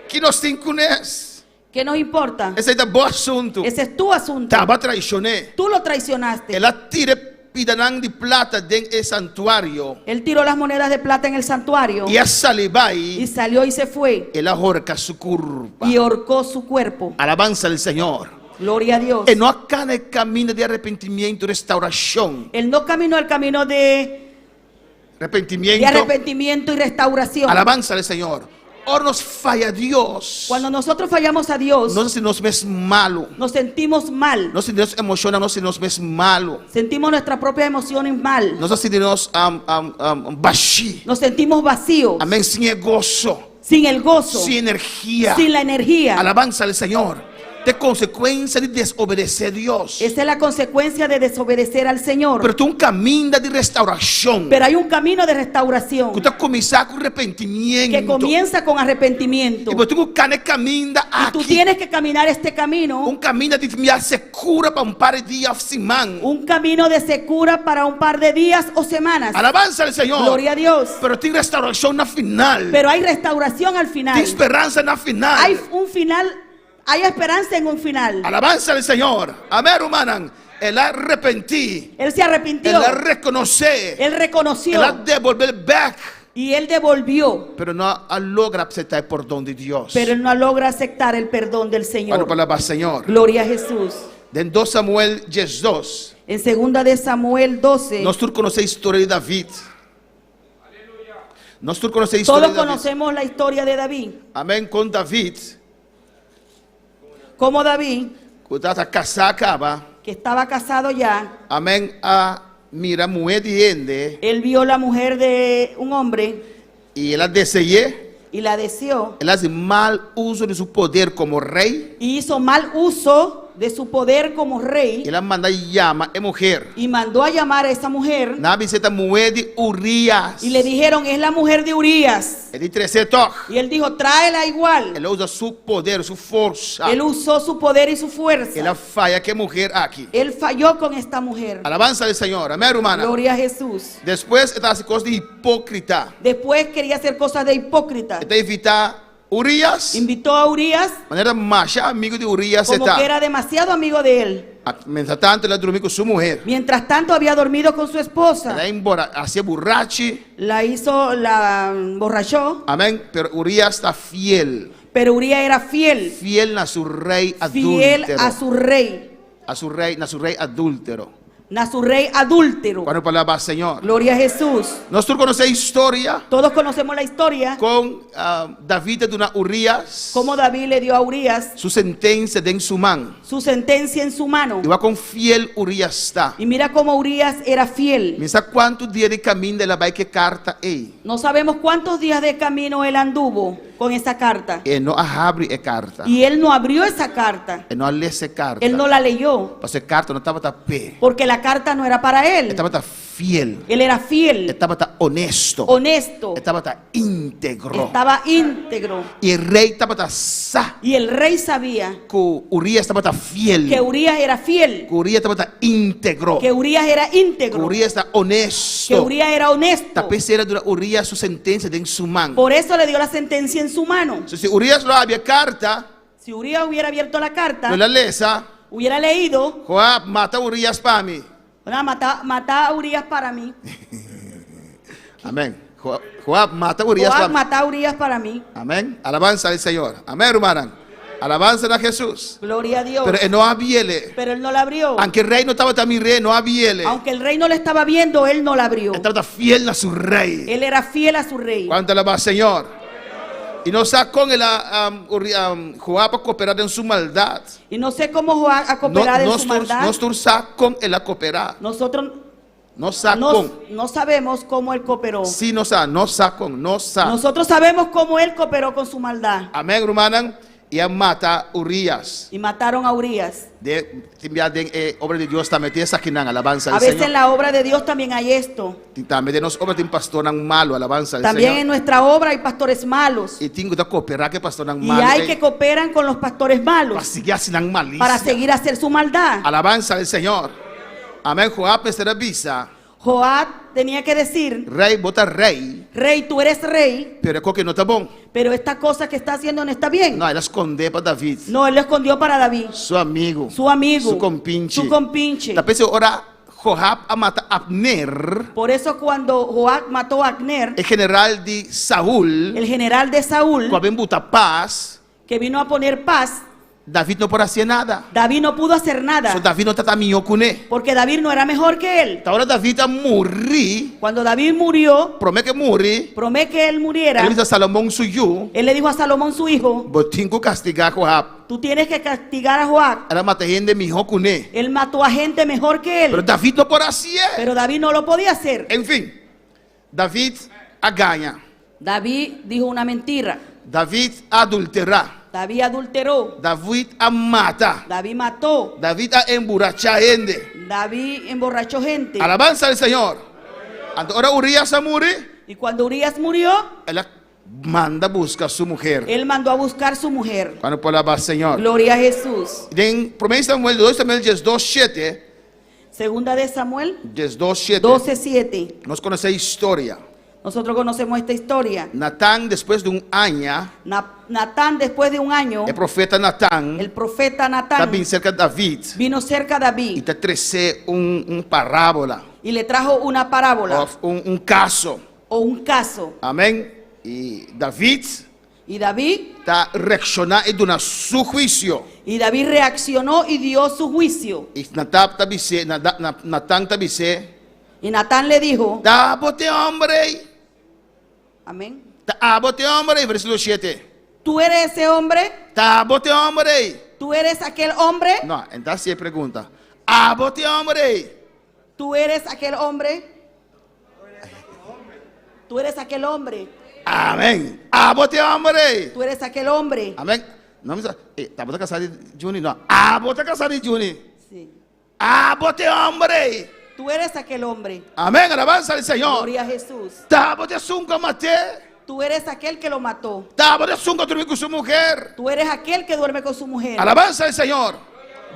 ¿Quién nos tincunes? ¿Qué nos importa? Ese es bo asunto. Ese es tu asunto. Taba traicioné. Tú lo traicionaste. Él tire pidanán de plata den el santuario. Él tiró las monedas de plata en el santuario Y a y salibai. salió y se fue Él ahorca su curva. y ahorcó su cuerpo. Alabanza al Señor. Gloria a Dios. Él no acá en el camino de arrepentimiento y restauración. Él no caminó el camino de Arrepentimiento. arrepentimiento y restauración. Alabanza al Señor. Ahora nos falla Dios. Cuando nosotros fallamos a Dios, No se nos ves malo. nos sentimos mal. No se nos emociona, no se nos ves malo. Sentimos nuestras propias emociones mal. No se nos bashi. Nos sentimos vacíos, Amén. Sin gozo. sin el gozo, Sin energía. sin la energía. Alabanza al Señor. De consecuencia de desobedecer a Dios. Esa es la consecuencia de desobedecer al Señor. Pero tú un camino de restauración. Pero hay un camino de restauración Que tú comienzas con arrepentimiento. que comienza con arrepentimiento. Y pues tú camino Y tú aquí. tienes que caminar este camino, Un camino de me segura para un par de días sin man. un camino de secura para un par de días o semanas. Alabanza al Señor. Gloria a Dios. Pero tiene restauración al final. Pero hay restauración al final. Tiene esperanza al final. Hay un final, hay esperanza en un final. Alabanza al Señor. Amén, hermano. Él arrepentí. Él se arrepintió. Él reconoce. Él reconoció Él devolver back. y él devolvió. Pero no logra aceptar el perdón de Dios. Pero él no logra aceptar el perdón del Para Señor. palabra Señor. Gloria a Jesús. En 2 Samuel 12, En segunda de Samuel 12, nós todos conhecemos a história de David. Nós todos conhecemos a história todos de David. conocemos la historia de David. Amém. Com David, Como David, quando estava casado, que estaba casado ya, amém, a mira mulher de ende, él vio la mujer de un hombre e ela desejou, y la deseó ela fez mal uso de seu poder como rei, y hizo mal uso de su poder como rey ela manda chamar a mulher. y mandó a llamar a esa mujer Na visita mulher de Urias. y le dijeron, es la mujer de Urías. Ele disse toch. Y él dijo, tráela igual. Ela usa seu poder, sua força. Él usó su poder y su fuerza. Ela falla que mulher aqui. Él falló con esta mujer. Alabanza del Senhor. Amém, hermana. Gloria a Jesús. Depois, ela hace coisas de hipócrita. Después quería hacer cosas de hipócrita. Ela evita Urias. Invitó a Urías Maneira macha, amigo de Urias. como que era demasiado amigo de él. Mientras tanto, ela dormiu com sua mulher. Mientras tanto había dormido con su esposa. Ela embora, hacía borrache. La emborrachó, Amém. Pero Urias está fiel. pero Urías era fiel. Fiel a su rey Fiel adúltero. a su rey. A su rey adúltero. A su rey adúltero. Quando falava Senhor. Gloria a Jesús. Nós todos conhecemos a história Todos conocemos la historia. com David de Urias. Cómo David le dio a Urías Sua sentença em sua mão. su sentencia en su mano. Igual com fiel Urias está. Y mira cómo Urías era fiel. Pensa quanto dia de caminho ela vai que carta ei. No sabemos cuántos días de camino él anduvo con esa carta. E não abre a carta. Y él no abrió esa carta. E não lê essa carta. Él no la leyó. Porque a carta não estava pé. Porque la carta no era para él. Estava fiel. Él era fiel, Estava honesto. honesto, Estava íntegro. estaba íntegro. E o rei estava sa. Y el rey sabía Que Urias estava fiel. que Urías era fiel, Que Urias estava íntegro. que Urías era Que íntegro, Urias está honesto. que Urías era honesto. Tapez era de Urias sua sentença em sua mão. Por eso le dio la sentencia en su mano. Se Urias não abre a carta, Si Urías hubiera abierto la carta, não la lesa, hubiera leído, Joab mata Urias para mim. mata a Urías para mí. Amém. Joab mata Urias para Joab mim. mata a Urías para mí. Amém. Alabanza al Senhor. Amém, hermana. Alabanza a Jesus. Gloria a Dios. Pero él no había ele. Pero él no la abrió. Aunque el rey no estaba también rey, no había ele. Aunque el rey no le estaba viendo, él no la abrió. Estaba fiel a su rey. Él era fiel a su rey. ¿Cuánto alaba al Señor? Y no sacó el Joab a cooperar en su maldad. Y no sé cómo Joab a cooperar en su maldad. No sacó él a cooperar. Nosotros No sacó. no sabemos cómo él cooperó. Sí, no sacó. No sacó. No sacó. Nosotros sabemos cómo él cooperó con su maldad. Amén, hermana. Y a mata Urias. Y mataron a Urías. Obra de Dios también tiene esa alabanza A al veces en Señor. la obra de Dios también hay esto. También de nos obras de un pastor malo, alabanza al También en Señor. nuestra obra hay pastores malos. Y tengo que cooperar que pastor Y malo. hay que cooperan con los pastores Para malos seguir haciendo malicia. para seguir a hacer su maldad. Alabanza al Señor. Amén. Joab se avisa. Joab tenía que decir, Rey, vota rey. rey, tú eres rey, Pero es que no está bon. pero esta cosa que está haciendo no está bien. No, él esconde para David. No, él lo escondió para David, Su amigo. su amigo, Su compinche. su compinche. Tapez ahora Joab a matar a Abner, Por eso cuando Joab mató a Abner, el general de Saúl, el general de Saúl, cuando buta paz, que vino a poner paz, David no puede hacer nada. David no pudo hacer nada, So, David no está también con él. porque David no era mejor que él. Ahora David a morir, Cuando David murió, promete que morir. promete que él muriera, Él dice a Salomón suyo, él le dijo a Salomón su hijo, botinco castigar a Joab. tú tienes que castigar a Joab. Era mata gente mejor con él. Él mató a gente mejor que Pero él, David no puede hacer. pero David no lo podía hacer. En fin, David a gana. David dijo una mentira, David adultera. David adulteró, David a mata. David mató, David a emborrachar gente. David emborrachó gente. Alabanza al Señor. Ahora Urias a morir. Y cuando Urías murió, Él manda buscar a su mujer. él mandó a buscar su mujer. Cuando por alabar al Señor. Gloria a Jesús. En 1 Samuel 2 Samuel 2:7. Segunda de Samuel 2:7. 12:7. Nos conoce la historia. Nosotros conocemos esta historia. Natán, después de un año, Natán, después de un año, el profeta Natán, el profeta está Natán bien cerca de David vino cerca a y David te trae un parábola, y le trajo una parábola un caso. o un caso. Amén. Y David Y David está reaccionando de su juicio. Y David reaccionó y dio su juicio. Y Natán tabise, Y Natán le dijo, tabote hombre, amén, tabote hombre, versículo 7. ¿tú eres ese hombre? Tabote hombre. ¿Tú eres aquel hombre? No, entonces sí pregunta. Abote hombre. ¿Tú eres aquel hombre? ¿Tú eres aquel hombre? Amén. Abote hombre. ¿Tú eres aquel hombre? Amén. No me dice, tabote casari Juni, no. Abote casari Juni. Sí. Abote hombre. ¿Tú eres aquel hombre? Amén. Alabanza al Señor. Gloria a Jesús. Tabote sunga mate. Tú eres aquel que lo mató. Tabote sunga dormir con su mujer. Tú eres aquel que duerme con su mujer. Alabanza al Señor.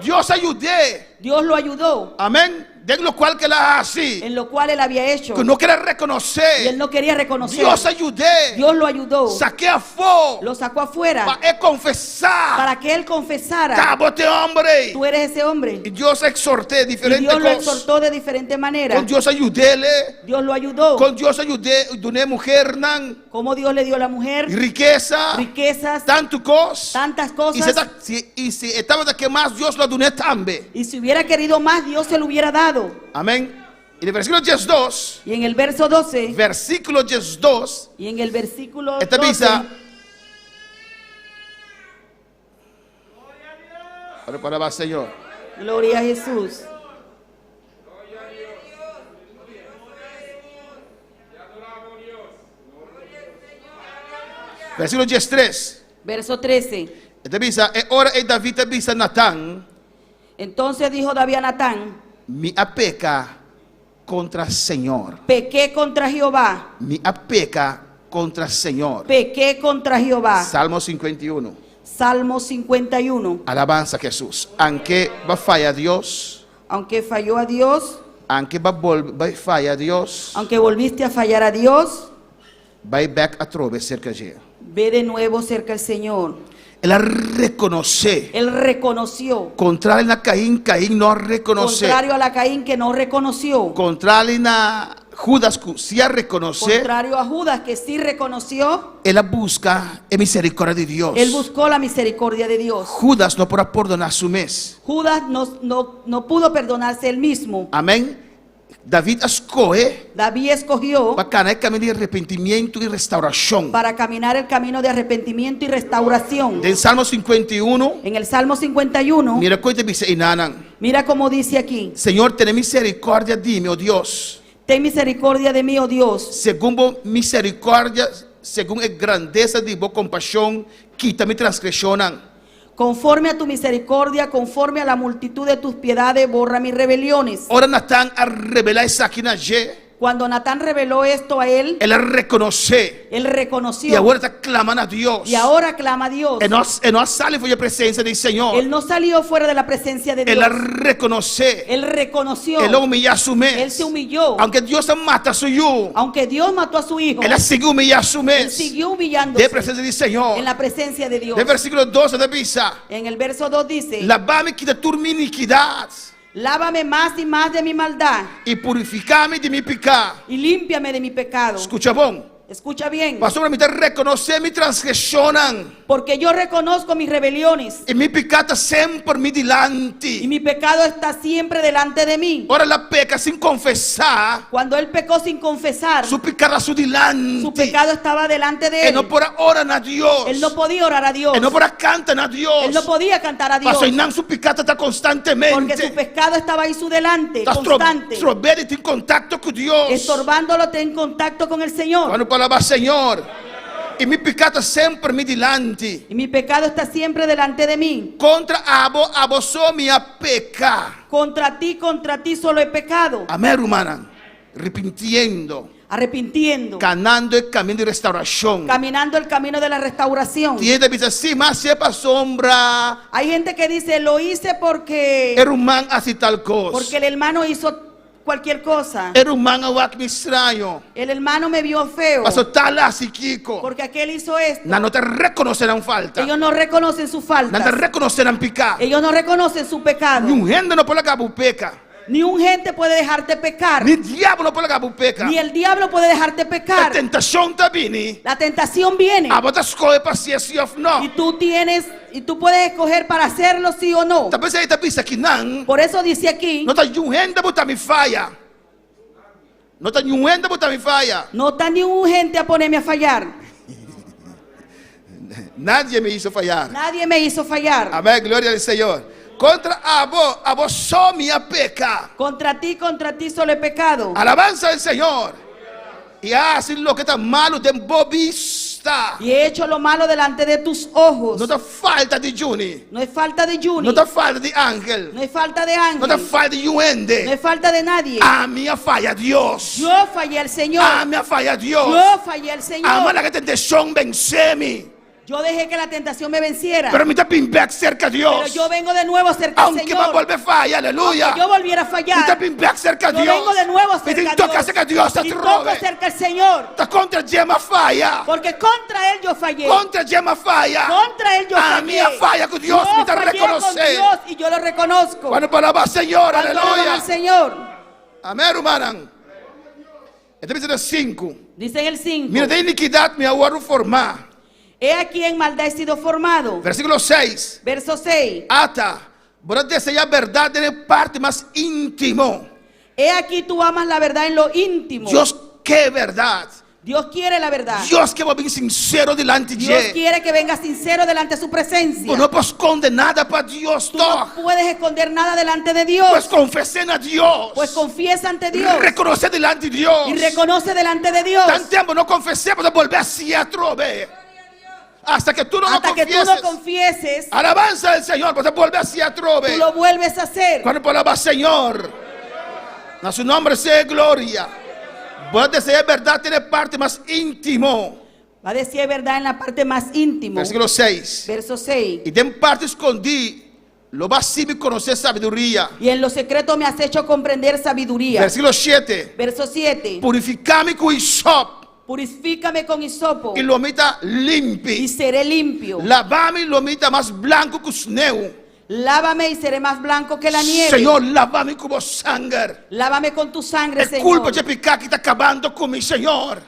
Dios ayudé. Dios lo ayudó, Amén. De lo cual que la así. en lo cual él había hecho. Que no quiere Y él reconocer. no quería reconocer. Dios ayudé. Dios lo ayudó. Saqué a fuego. Lo sacó afuera Para confesar. para que él confesara. Tabote hombre. Tú eres ese hombre. Y Dios exhorté Y diferentes Dios lo cosas. exhortó de diferente manera. Con Dios ayudéle. Dios lo ayudó. Con Dios ayudé. Doné mujer nan. Como Dios le dio a la mujer Riqueza. riquezas, Tanto cosas. tantas Y cosas. si estaba de que más Dios lo doné también. Y si hubiera querido más, Dios se lo hubiera dado. Amén. Y en el versículo 12. Y en el verso 12 Versículo 12. y en el versículo Esta 12, visa. Ahora para va, Señor. gloria a Jesús. Versículo 13. Verso 13. Esta visa. Ahora es David visa Natán. Entonces dijo David a Natán, Mi apeca contra Señor. pequé contra Jehová, Mi apeca contra Señor. pequé contra Jehová. Salmo 51. Salmo 51. Alabanza a Jesús. Aunque va a fallar Dios. Aunque falló a Dios, Aunque va a fallar Dios. aunque volviste a fallar a Dios, Va back a trove cerca de ella. ve de nuevo cerca al Señor. Él reconoce. Él reconoció, Contrario a Caín, Caín no reconoce. contrario a la Caín que no reconoció, Contrario a Judas, que sí reconoce. contrario a Judas que sí reconoció, Él busca la misericordia de Dios. él buscó la misericordia de Dios. Judas no podrá perdonar su mes. Judas no pudo perdonarse él mismo. Amén. David escoge David escogió para caminar el camino de arrepentimiento y restauración. para caminar el camino de arrepentimiento y restauración. En Salmo 51, En el Salmo 51, mira cómo te dice Inanan. mira cómo dice aquí, Señor, ten misericordia de mí, oh Dios. ten misericordia de mí, oh Dios, Según vos misericordia, según la grandeza de vos compasión, quita mi transgresión. conforme a tu misericordia, conforme a la multitud de tus piedades, borra mis rebeliones. Ahora Natán a revelar esa aquí en allí. Cuando Natán reveló esto a él, Él reconoce. él Y reconoció ahora está clamando a Dios. y ahora clama a Dios. Él no sale por la presencia del Señor. Él no salió fuera de la presencia de Él Dios. reconoce. Él reconoció. Él humilla a su mes. Él se humilló. Aunque Dios mata a su hijo, Aunque Dios mató a su hijo, Él sigue humillando a su él mes. siguió humillándose De presencia del Señor. en la presencia de Dios. Del versículo 12 de Bisa. En el verso 2 dice, Lavame quita tu mi iniquidad lávame más y más de mi maldad y purificame de mi pecado. y límpiame de mi pecado. Escucha bon. Escucha bien, Pastor, me reconocer mi transgresión porque yo reconozco mis rebeliones y mi pecado siempre mi y delante. mi pecado está siempre delante de mí. Ahora la peca sin confesar. Cuando él pecó sin confesar, Su pecado a su delante. su pecado estaba delante de Él él. no podrá orar a Dios. Él no podía orar a Dios. Él no podrá cantar a Dios. Él no podía cantar a Dios. Pastor, y su pecado está constantemente. Porque su pecado estaba ahí su delante, Estás constante. trobando en contacto con Dios. Estorbándolo en contacto con el Señor. Cuando palabra Señor. Y mi pecado siempre mi delante. Y mi pecado está siempre delante de mí. Contra abo so mi peca. Contra ti solo he pecado. Amén, hermana. Arrepintiendo. Arrepintiendo. Ganando el camino de restauración. Caminando el camino de la restauración. Y ella dice, sí, más sepa sombra. Hay gente que dice, lo hice porque Era un man así tal cosa. el hermano hizo cualquier cosa. Era un man a me extraño. El hermano me vio feo. Pasó tal así, Kiko. Porque aquel hizo esto. No te reconocerán falta. Ellos no reconocen su No falta. te reconocerán pecado. Ellos no reconocen su pecado. Ni un gente no puede acabar peca. Ni un gente puede dejarte pecar. Ni diabo não pode levar para pecar. Ni el diablo puede dejarte A pecar. tentação está vindo. La tentación viene. A botar escolha para ser sim ou não. Y tú puedes escoger para hacerlo sí o no. Talvez aí está pensando que não. Por eso dice aquí, Não está nenhum gente botar me falha. Não está nenhum gente botar me falha. no está ni un gente a ponerme a fallar. Nadie me hizo falhar. Nadie me hizo fallar. Amém, glória ao Senhor. Contra a vos só me peca. Contra ti solo he pecado. Alabanza al Señor. Y hace lo que está malo de bobista. Y he hecho lo malo delante de tus ojos. No te falta de Juni. No es falta de Juni. No te falta de ángel. No es falta de ángel. No te falta de No Yuende. es falta de nadie. A minha falha Dios. Yo fallé al Señor. A minha falha Dios. Yo fallé al Señor. A mala que tentação vence-me. Yo dejé que la tentación me venciera. Pero me está bem back cerca a Pero Dios. yo vengo de nuevo cerca al Aunque Señor. me vuelve falha, aleluya. Aunque yo volviera a Me está fallar, bem back cerca a yo Dios. vengo de nuevo Me cerca a toca cerca a Dios. Dios. Y toco cerca al Señor. Está contra Gema falha. Porque contra Él yo fallé. Contra Gema falha. Contra Él yo A fallé. minha falha com Deus Yo me está fallé con reconhecendo. Dios y yo lo reconozco. Cuando palabra Señor, Cuando alaban aleluya. al Señor. Amém, hermano. Este versículo 5. Dice en el 5. Mira, de iniquidad me aguardo formar. He aquí en maldad he sido formado. Versículo 6. Verso 6. Ata, vos deseas verdad en el parte más íntimo. He aquí tú amas la verdad en lo íntimo. Dios, qué verdad. Dios quiere la verdad. Dios que va bien sincero delante de Dios Él. quiere que vengas sincero delante de su presencia. Vos no puedes esconder nada para Dios. Tú no puedes esconder nada delante de Dios. Pues confesen a Dios. Pues confiesa ante Dios. Reconoce delante de Dios. Y reconoce delante de Dios. Tan tiempo no confesemos de volver así a trove. Hasta que tú no Hasta lo que tú confieses. no confieses, Alabanza del Señor, pues vuelve así a trove. tú lo vuelves a hacer. Cuando palabra Señor, a su nombre sea gloria. Vos deseas verdad, tiene parte más íntimo. Va a decir verdad en la parte más íntima. Versículo 6. Verso 6. Y de en parte escondí, lo vas a conocer sabiduría. Y en lo secreto me has hecho comprender sabiduría. Versículo 7. Verso 7. Purificame con hisop Purifícame con hisopo y lo mita y limpi. seré limpio. Lavame y lo mita más blanco que sneu. Lávame y seré más blanco que la nieve. Señor, lávame como sangre. Lávame con tu sangre, Es Señor. culpa de pecar que está acabando con mi Señor.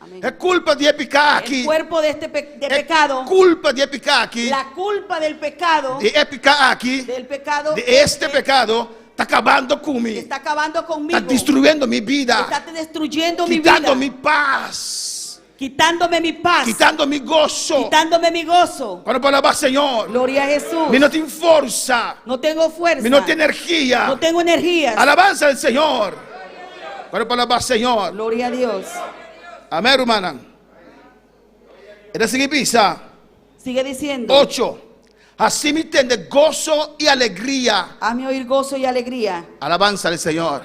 Amén. Es culpa de pecar El aquí. cuerpo de este Es pecado, culpa de pecar aquí. la culpa del pecado, De pecar aquí. del pecado, De este pecado está acabando con que mí. está acabando conmigo, Está destruyendo mi vida. está destruyendo mi Quitando vida, mi paz. quitándome mi paz, Quitando mi gozo. quitándome mi gozo. Cuando palabra Señor. Gloria a Jesús. Mi no tiene fuerza. No tengo fuerza, Mi no tiene energía. no tengo energías. Alabanza al Señor. Cuando palabra Señor. Gloria a Dios. Amén, hermana. Era seguir pisa. Sigue diciendo. 8. Así me entiende gozo y alegría. Hazme oír gozo y alegría. Alabanza al Señor.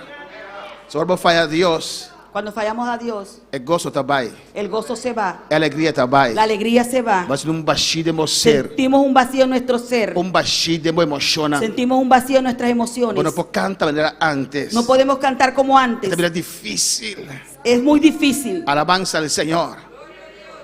Solo falla a Dios. Cuando fallamos a Dios, El gozo está ahí. el gozo se va, A alegria está ahí. la alegría se va. Va a ser un vacío de meu ser. Sentimos un vacío en nuestro ser. Un vacío de meu emociona. Sentimos un vacío en nuestras emociones. Bueno, pues canta de manera antes. No podemos cantar como antes. Esta vida es difícil. Es muy difícil. Alabanza al Señor.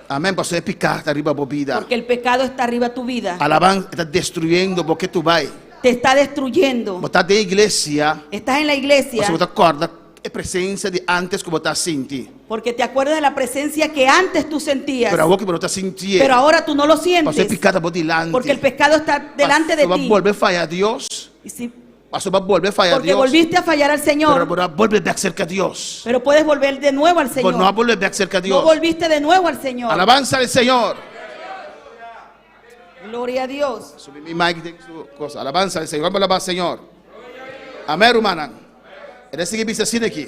Amén. Pues es picar arriba de vida. Porque el pecado está arriba de tu vida. Alabanza está destruyendo porque tú vas. Te está destruyendo. Vos estás de iglesia. Estás en la iglesia Você acorda. É presença de antes que você está sentindo. porque te acuerdas de la presencia que antes tú sentías. Pero agora que você está sentindo. Pero ahora tú no lo Você sientes. picada por delante. Porque el pecado está delante de Você vai ti. volver a falhar a Deus. Y sí, Você vai volver a falhar a porque Deus. volviste a fallar al Pero Señor. agora volver a cerca a Deus. Pero puedes volver de nuevo al Vos Señor. não volver a cerca a No Deus. volviste de nuevo al Señor. Alabanza al Señor. Gloria a Dios. Subí mi mic de su cosa. Alabanza al Señor. Vamos a alabar al Señor. Amén, hermana. Ele sigue dice assim aqui.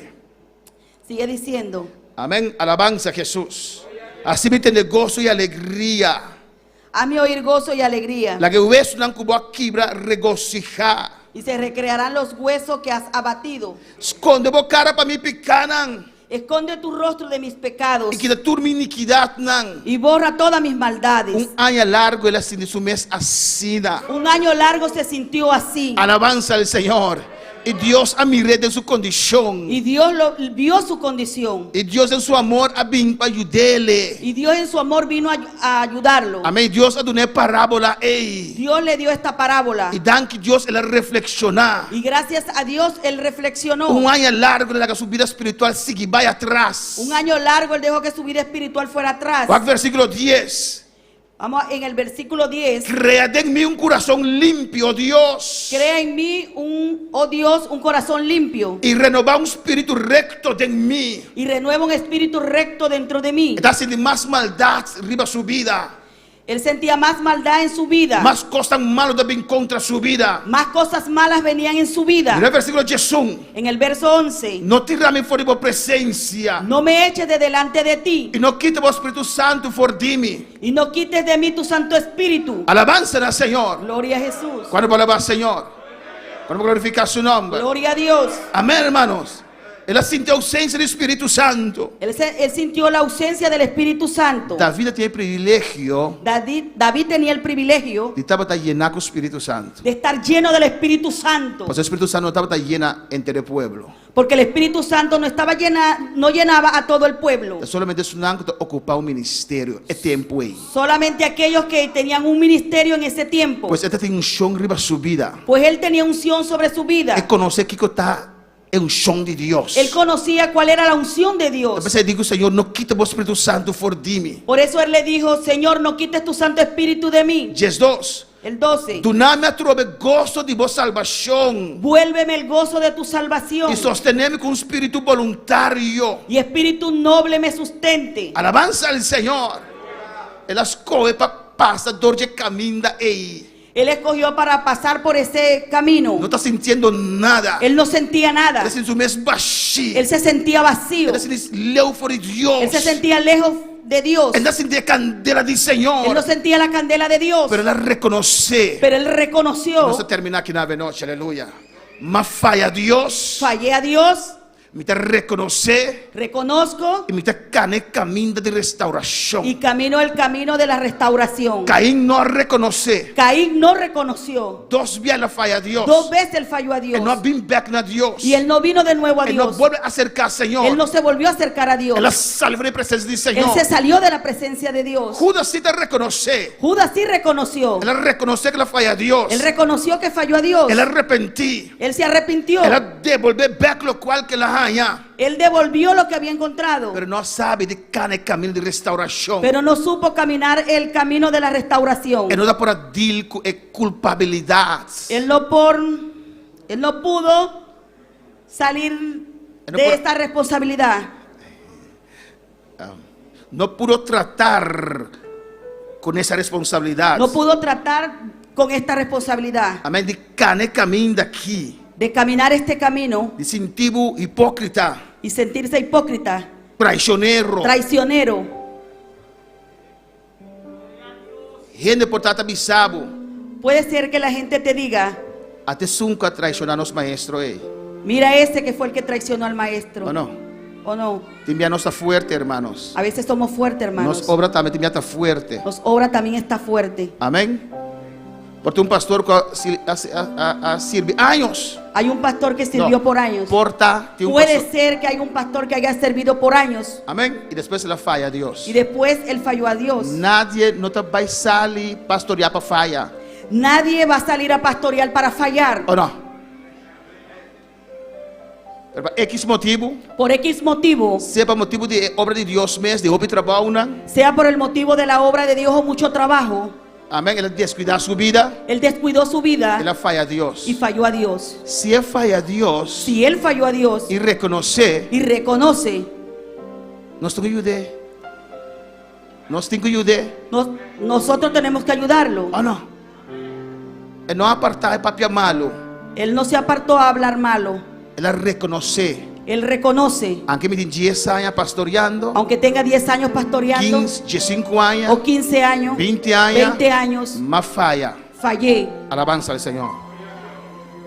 Sigue diciendo. Amén. Alabanza a Jesús. Así me tiene gozo y alegría. Hazme oír gozo y alegría. La que hueso não cubo a quibra regocijar. Y se recrearán los huesos que has abatido. Esconde a cara para mim picanan. Esconde tu rostro de mis pecados E que da turma iniquidade não. y borra todas mis maldades. Ano largo ele assim de su mês assina. Un año largo se sintió así. Alabanza al Señor. Y Dios a miré de su condición. Y Dios vio su condición. Y Dios en su amor a vim para ayudarle. Y Dios en su amor vino a ayudarlo. Amén. Dios a donar parábola. Dios le dio esta parábola. Y dan que Dios él reflexionar. Y gracias a Dios él reflexionó. Un año largo de su vida espiritual sigue vaya atrás. Un año largo él dejó que su vida espiritual fuera atrás. Versículo 10. Vamos en el versículo 10. Crea en mí un corazón limpio, Dios. Crea en mí oh Dios, un corazón limpio. Y renova un espíritu recto en mí. Y renueva un espíritu recto dentro de mí. Está sin más maldad arriba su vida. Él sentía más maldad en su vida. Más cosas malas de contra su vida. Más cosas malas venían en su vida. En el versículo 10. En el verso 11. No te rame fuera de presencia. No me eches de delante de ti. Y no quites el Espíritu Santo fuera de mí. Y no quites de mí tu Santo Espíritu. Alabanza al Señor. Gloria a Jesús. ¿Cuándo alabar al Señor? ¿Cuándo glorificar su nombre? Gloria a Dios. Amén, hermanos. Él sintió ausencia del Espíritu Santo. Él sintió la ausencia del Espíritu Santo. David tiene el privilegio. David tenía el privilegio de estar lleno con el Espíritu Santo. De estar lleno del Espíritu Santo. Pues el Espíritu Santo no estaba lleno entre el pueblo. Porque el Espíritu Santo no llenaba a todo el pueblo. Solamente es un ángel ocupaba un ministerio. Es tiempo ahí. Solamente aquellos que tenían un ministerio en ese tiempo. Pues este tiene un unción arriba su vida. Pues él tenía unción sobre su vida. Él conoce que está en unción de Dios. Él conocía cuál era la unción de Dios. Entonces digo, Señor, no quites el Espíritu Santo fuera de mí. Por eso él le dijo, Señor, no quites tu Santo Espíritu de mí. 10:2. El 12. Doname a trove gozo de vossa salvación. Vuélveme el gozo de tu salvación. Y sosteneme con un espíritu voluntario. Y espíritu noble me sustente. Alabanza al Señor. Él escoge para pasar de camino ahí. Él escogió para pasar por ese camino. No está sintiendo nada. Él no sentía nada. Él se sentía vacío. Él se sentía lejos de Dios. Él no sentía candela del Señor. Él no sentía la candela de Dios. Pero él reconoce. Pero él reconoció. No se termina aquí en la noche, aleluya. Más falla a Dios. Fallé a Dios. Me te reconozco y me te camino de restauración. Y camino el camino de la restauración. Caín no reconoce. Caín no reconoció. 2 veces la falla a Dios. 2 veces él falló a Dios. Él no vino back a Dios. Y él no vino de nuevo a Él Dios. no vuelve a acercar al Señor. Él no se volvió a acercar a Dios. Él salió de presencia del Señor. Él se salió de la presencia de Dios. Judas sí te reconoce. Judas sí reconoció. Él reconoce que la falla a Dios. Él reconoció que falló a Dios. Él arrepentí. Él se arrepintió. Él devolvió back lo cual que la haya. Él devolvió lo que había encontrado. Pero no sabe de el camino de restauración. Pero no supo caminar el camino de la restauración. Él no da por deal con culpabilidad. Él no pudo salir de esta responsabilidad. No pudo tratar con esa responsabilidad. No pudo tratar con esta responsabilidad. Amén. De el camino de aquí. De caminar este camino. De sentir hipócrita. Y sentirse hipócrita. Traicionero. Gente por tata bisabo. Puede ser que la gente te diga. Até nunca traicionar a los maestros. Mira ese que fue el que traicionó al maestro. ¿O no? ¿O no? Timia no está fuerte, hermanos. A veces somos fuertes, hermanos. Nos obra también Timia está fuerte. Nos obra también está fuerte. Amén. Porque un pastor que sirve años. Hay un pastor que sirvió por años. Puede ser que hay un pastor que haya servido por años. Amén. Y después la falla a Dios. Y después él falló a Dios. Nadie no te va a salir pastorear para fallar. Nadie va a salir a pastorear para fallar. ¿O no? Por X motivo. Por X motivo. Sea por motivo de obra de Dios mesmo, de obra y trabajo. Sea por el motivo de la obra de Dios o mucho trabajo. Amén. Él descuidó su vida. Él descuidó su vida. Él falla a Dios. Y falló a Dios. Si él falla a Dios. Si él falló a Dios. Y reconoce. Nos tengo que ayudar. Nosotros tenemos que ayudarlo. ¿O no? Él no aparta el papel malo. Él no se apartó a hablar malo. Él reconoce. Él reconoce. Aunque me tenga 10 años pastoreando. Aunque tenga 10 años pastoreando. 15 años. O 15 años. 20 años. Más falla. Fallé. Alabanza al Señor.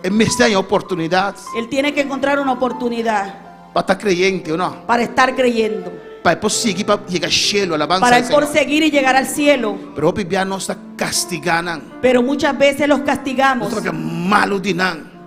Él me da una oportunidad. Él tiene que encontrar una oportunidad. Para estar creyente o no. Para estar creyendo. Para conseguir llegar al cielo. Alabanza para al Señor. conseguir y llegar al cielo. Pero hoy nos castigan. Pero muchas veces los castigamos. Nosotros malo dinan.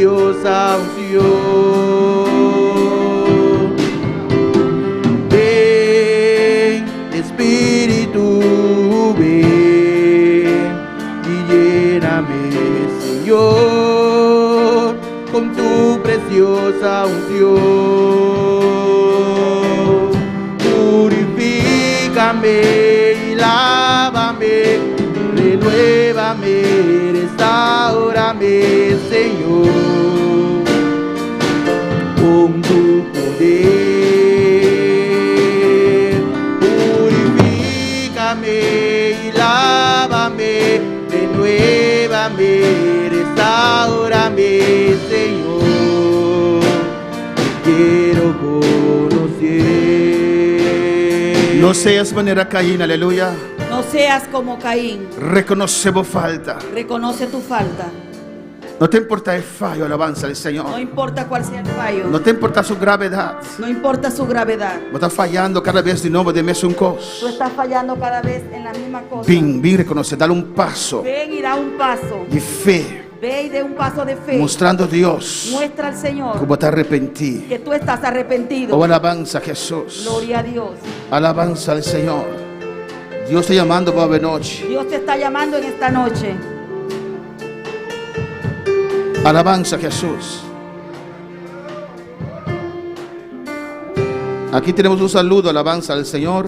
preciosa unción. Ven, Espíritu, ven y lléname, Señor, con tu preciosa unción. Purifícame y lávame, renuévame, restaurame, Señor, con tu poder. Purifícame y lávame, renuévame, restaurame, Señor, te quiero conocer. No seas manera Caín, aleluya. No seas como Caín. Reconocemos falta. Reconoce tu falta. No te importa el fallo, alabanza al No Señor. importa cuál sea el fallo. No te importa su gravedad. No importa su gravedad. Vos estás fallando cada vez de nuevo de mes un Tú cos. estás fallando cada vez en la misma cosa. Ven, reconoce, dale un paso Ven y da un paso. de fe, Ve y de un paso de fe. mostrando a Dios Muestra al Señor cómo te arrepentí. que tú estás arrepentido. Oh, alabanza a Jesús. Gloria a Dios. Alabanza al Señor. Dios te llamando para ver noche. Dios te está llamando en esta noche. Alabanza a Jesús. Aquí tenemos un saludo, alabanza al Señor.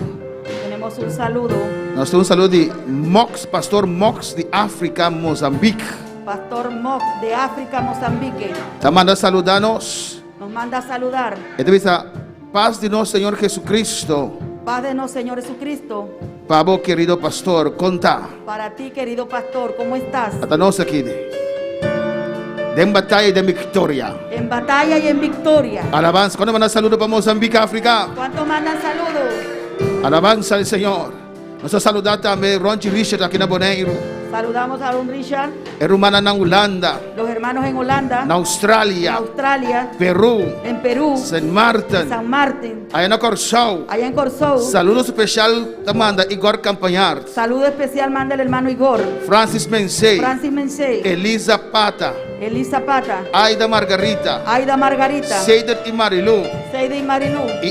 Tenemos un saludo. Nos da un saludo de Mox, Pastor Mox de África, Mozambique. Pastor Mock de África, Mozambique. Te manda a saludarnos. Nos manda a saludar. Esta vez a paz de nuestro Señor Jesucristo. Paz de nuestro Señor Jesucristo. Para vos, querido pastor, conta. Para ti, querido pastor, ¿cómo estás? Hasta nos aquí. De batalla y de victoria. En batalla y en victoria. Alabanza. ¿Cuándo mandan saludos para Mozambique, África? ¿Cuántos mandan saludos? Alabanza al Señor. Nos ha saludado también Ronchi Richard aquí en Bonaire. Saludamos a Don Richard, Hermana en Holanda, los hermanos en Holanda, en en Australia, Australia, Perú, en Perú, San Martín, San Martín, allá en Corsau. allá en Corsou. Saludo especial te manda Igor Campañar, Saludo especial manda el hermano Igor, Francis Mensei, Francis Mensei, Elisa Pata, Elisa Pata, Aida Margarita, Aida Margarita, Seider y Marilú Seide y Marilú, y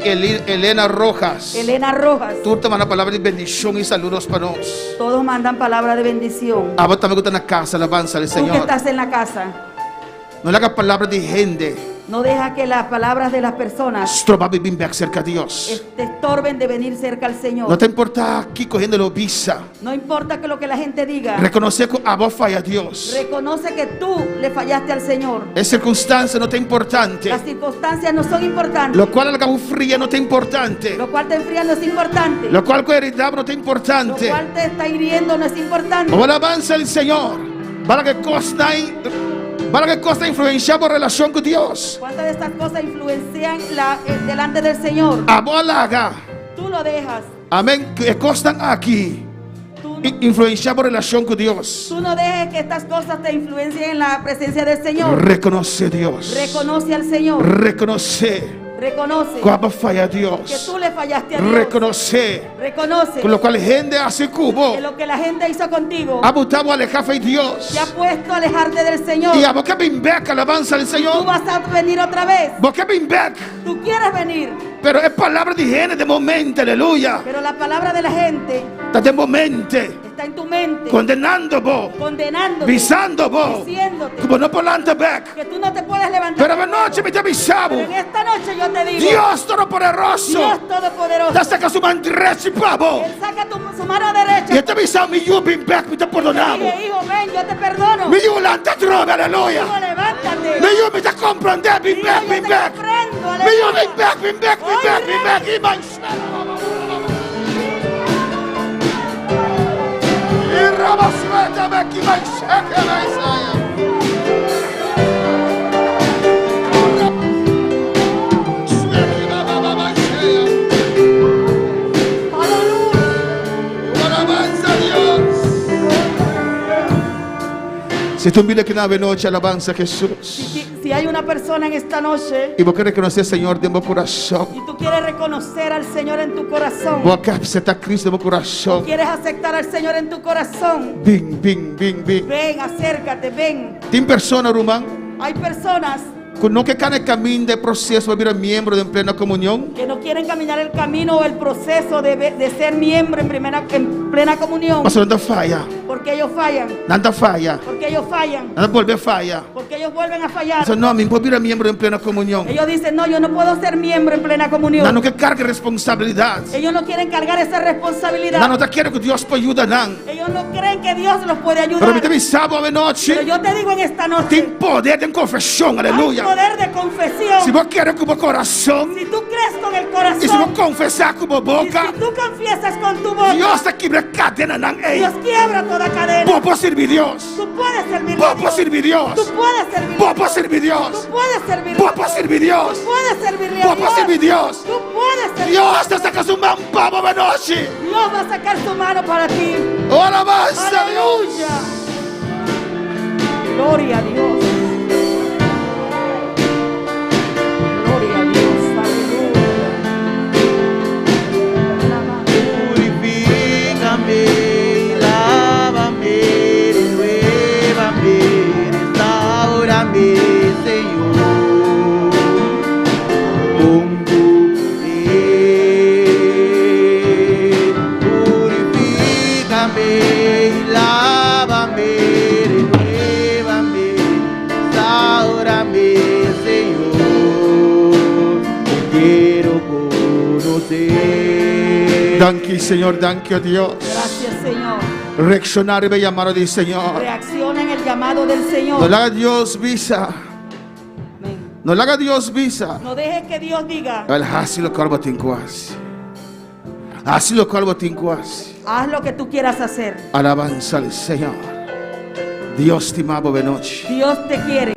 Elena Rojas. Elena Rojas. Tú te mandas palabras de bendición y saludos para nosotros. Todos mandan palabra de bendición. A vos también gusta en la casa, alabanza al Tú que Señor. estás en la casa, No le hagas palabras de gente. no deja que las palabras de las personas Estorba vivir cerca de Dios. te estorben de venir cerca al Señor. No te importa aquí cogiendo la visa. No importa que lo que la gente diga. Reconoce que a vos falla Dios. Reconoce que tú le fallaste al Señor. Es circunstancia no te importante. Las circunstancias no son importantes. Lo cual la cabo fría no te importante. Lo cual te enfría no es importante. Lo cual heredad no te Lo importante. cual te está hiriendo no es importante. O alabanza al Señor. Para que costa influenciar por relación con Dios. ¿Cuántas de estas cosas influencian delante del Señor? A vos la haga. Tú lo dejas. Amén. Que costan aquí. Tú, Influenciar por relación con Dios. tú no dejes que estas cosas te influencien en la presencia del Señor. Reconoce a Dios. Reconoce al Señor. Reconoce. Reconoce Cuando falla que Dios. tú le fallaste a Dios. Reconoce. Reconoce Con lo cual gente hace cubo. que lo que la gente hizo contigo Abutamos a alejar de Dios. te ha puesto a alejarte del Señor. Y a vos que ven back, alabanza al Tú Señor. vas a venir otra vez. Vos que ven back. Tú quieres venir, Pero es palabra de higiene de momento, aleluya. pero la palabra de la gente Está de momento. está en tu mente, Condenando vos. condenándote, Visando vos. diciéndote Como no por delante back. que tú no te puedes levantar. Pero de noche me te avisaba. Pero en esta noche yo te digo, Dios todopoderoso. Dios Todopoderoso, Da saca su mandresi pavo. Él saca su mano derecha Y te avisaba mi you been back, me te y perdonamos. dice, hijo, ven, yo te perdono. Mi you la te trove, aleluya. Hijo, levántate. Mi you me te comprende, been Hijo, back, yo been te back. comprendo, Mi you aleluya. been back, been back, been Hoy back, been back. rey. Y my y raba suelta back, y my shaka, my saya. Alabanza a Dios. Si tú miras que una noche alabanza a Jesús. Si hay una persona en esta noche Y vos querés reconocer al Señor de mi corazón. y tú quieres reconocer al Señor en tu corazón, Vos que aceptas a Cristo de mi corazón. quieres aceptar al Señor en tu corazón, Bing, bing, bing, bing. ven, acércate, ven. Tem persona, Rumán, Hay personas que no que el camino de proceso de ser miembro de plena comunión. que no quieren caminar el camino o el proceso de ser miembro en plena comunión. Mas no falla. Porque ellos fallan. Nada falla. Porque ellos fallan. Nada vuelve a falla. Porque ellos vuelven a fallar. Eso no, me puedo ser miembro en plena comunión. Ellos dicen, no, yo no puedo ser miembro en plena comunión. No que cargue responsabilidad. Ellos no quieren cargar esa responsabilidad. No te quiero que Dios pueda ayudar. Ellos no creen que Dios los puede ayudar. Pero me te sábado de noche. Pero yo te digo en esta noche, Tem poder de confesión, hay aleluya. poder de confesión. Si vos quieres con tu corazón, Si tú crees con el y si corazón, vos confesar con tu y boca, si tú confiesas con tu boca, Dios te quiebra cadena. Dios quiebra toda cadena. Vos puedes servir Dios. Tú puedes servir Vos a puedes Dios. servir Dios. Tú puedes servir a Vos Dios. puedes servir Dios. Tú puedes servir Vos a puedes Dios. servir Dios. Tú puedes servirle a Vos puedes servir Dios. Tú puedes servir. Dios te saca su mano de noche. Dios va a sacar su mano para ti. Oh, alabanza a Dios. Aleluya. Gloria a Dios. Gloria a Dios. Aleluya. Purifícame y lávame, renuévame, restaurame, Señor, con tu poder. Purifícame y lávame, renuévame, restaurame, Señor, te quiero conocer. Thank you, Señor. Thank you, Dios. Gracias, Señor. Reaccionar y llamar del Señor. Reacciona en el llamado del Señor. No le haga Dios visa. Amén. No le haga Dios visa. No dejes que Dios diga, El así lo cual botín cuas. Así lo cual botín cuas. haz lo que tú quieras hacer. Alabanza al Señor. Dios te amaba de noche. Dios te quiere.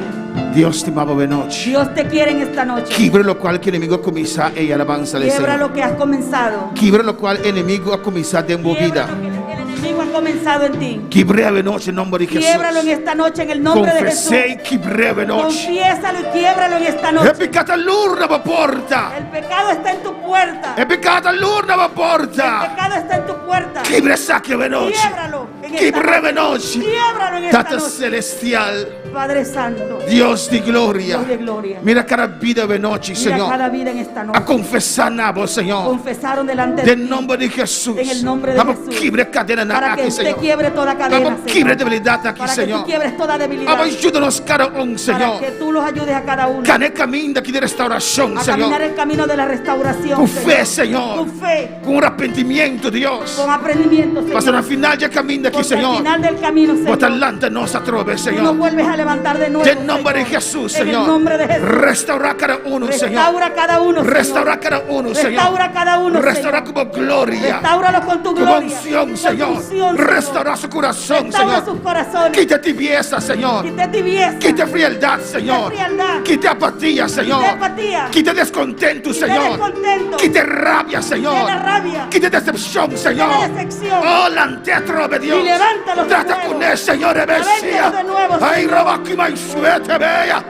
Dios te amaba de noche. Dios te quiere en esta noche. Quiebra lo cual que enemigo comienza y alabanza al Quiebra Señor. lo que has comenzado. Quiebra lo cual enemigo ha comenzado en tu Quiebra vida. lo que el enemigo ha comenzado en ti. Quiebra de noche en nombre de Jesús. Quiebralo en esta noche en el nombre de Jesús. Confesé y quiebra de noche. Confiésalo y quiebralo en esta È noche. peccata l'urna ma porta. El pecado está en tu puerta. È peccata l'urna ma El porta. pecado está en tu puerta. Quiebra sacche de noche. Quiebralo en esta Quiebra de noche. noche. Quiebralo en esta Tata noche. celestial. Padre Santo, Dios de gloria. Dios de gloria. Mira cada vida de noche, Mira Señor. cada vida en esta A noche. confesar nabo, Señor. Confesaron delante de Del ti. nombre de Jesús. En el nombre de Vamos Jesús. quiebra cadena Para que aquí, usted Señor. quiebre toda cadena, Vamos quiebra Señor. debilidad aquí, Para que Señor. tú quiebres toda debilidad. Vamos ayúdanos cada un, Para Señor. que tú los ayudes a cada uno. Cane camino aquí de restauración, A Señor. caminar el camino de la restauración. Con fe, Señor. Con fe. Con arrepentimiento, Dios. Con aprendimiento, Señor. Pasa al final ya camino aquí, Porque al Señor. final del camino, Por Señor, adelante nos atrove, tú nos Señor. vuelves a levantar de nuevo, Del nombre de Señor. Jesús, En el Señor. nombre de Jesús. Restaura cada uno, Señor. Restaura cada uno, Señor. Restaura cada uno, Señor. Restaura cada uno, Restaura Señor. como gloria. Restáuralo con tu Como gloria. unción, Con Señor. tu unción, Señor. Restaura su corazón, Restaura Señor. sus corazones. Quita tibieza, Señor. Quita tibieza. Quita frialdad, Señor. frialdad. Quita apatía, Señor. Quita apatía. Quita descontento, Quita Señor. descontento. Quita rabia, Señor. Quita rabia. Quita decepción, Señor. decepción. Oh, l'antetro de Dios. Y levántalos de Trata nuevo. con él, Señor, de Levántalo Mesías. de nuevo, Ay, Señor. rabaki mai suete bea.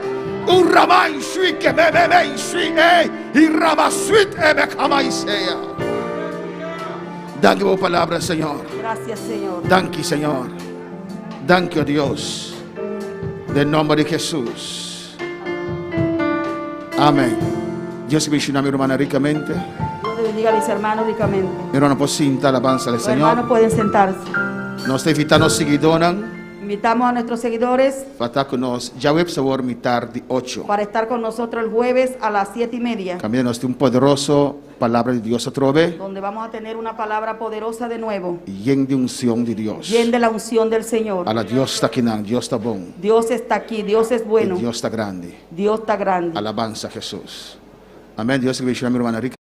Un ramai sui que me sui y rabasuit e me sea. Danke por palabra, Señor. Gracias, Señor. Danke, Señor. Danke, Dios. Del nombre de Jesús. Amén. Dios bendiga a mi hermana ricamente. Dios te bendiga a mis hermanos ricamente. Mi hermano può sinta alabanza del Los hermanos Señor. pueden sentarse. Nos está invitando a seguidores. Invitamos a nuestros seguidores Para estar con nos. Ya web sabor mitad de 8. para estar con nosotros el jueves a las 7:30, También nos tiene un poderoso palabra de Dios a trove. donde vamos a tener una palabra poderosa de nuevo, Lleno de unción de Dios. llena de la unción del Señor. A la Dios está aquí, Dios está bueno. Dios está aquí, Dios es bueno, Y Dios está grande. Dios está grande. Alabanza a Jesús. Amén. Dios bendiga a mi hermana rica.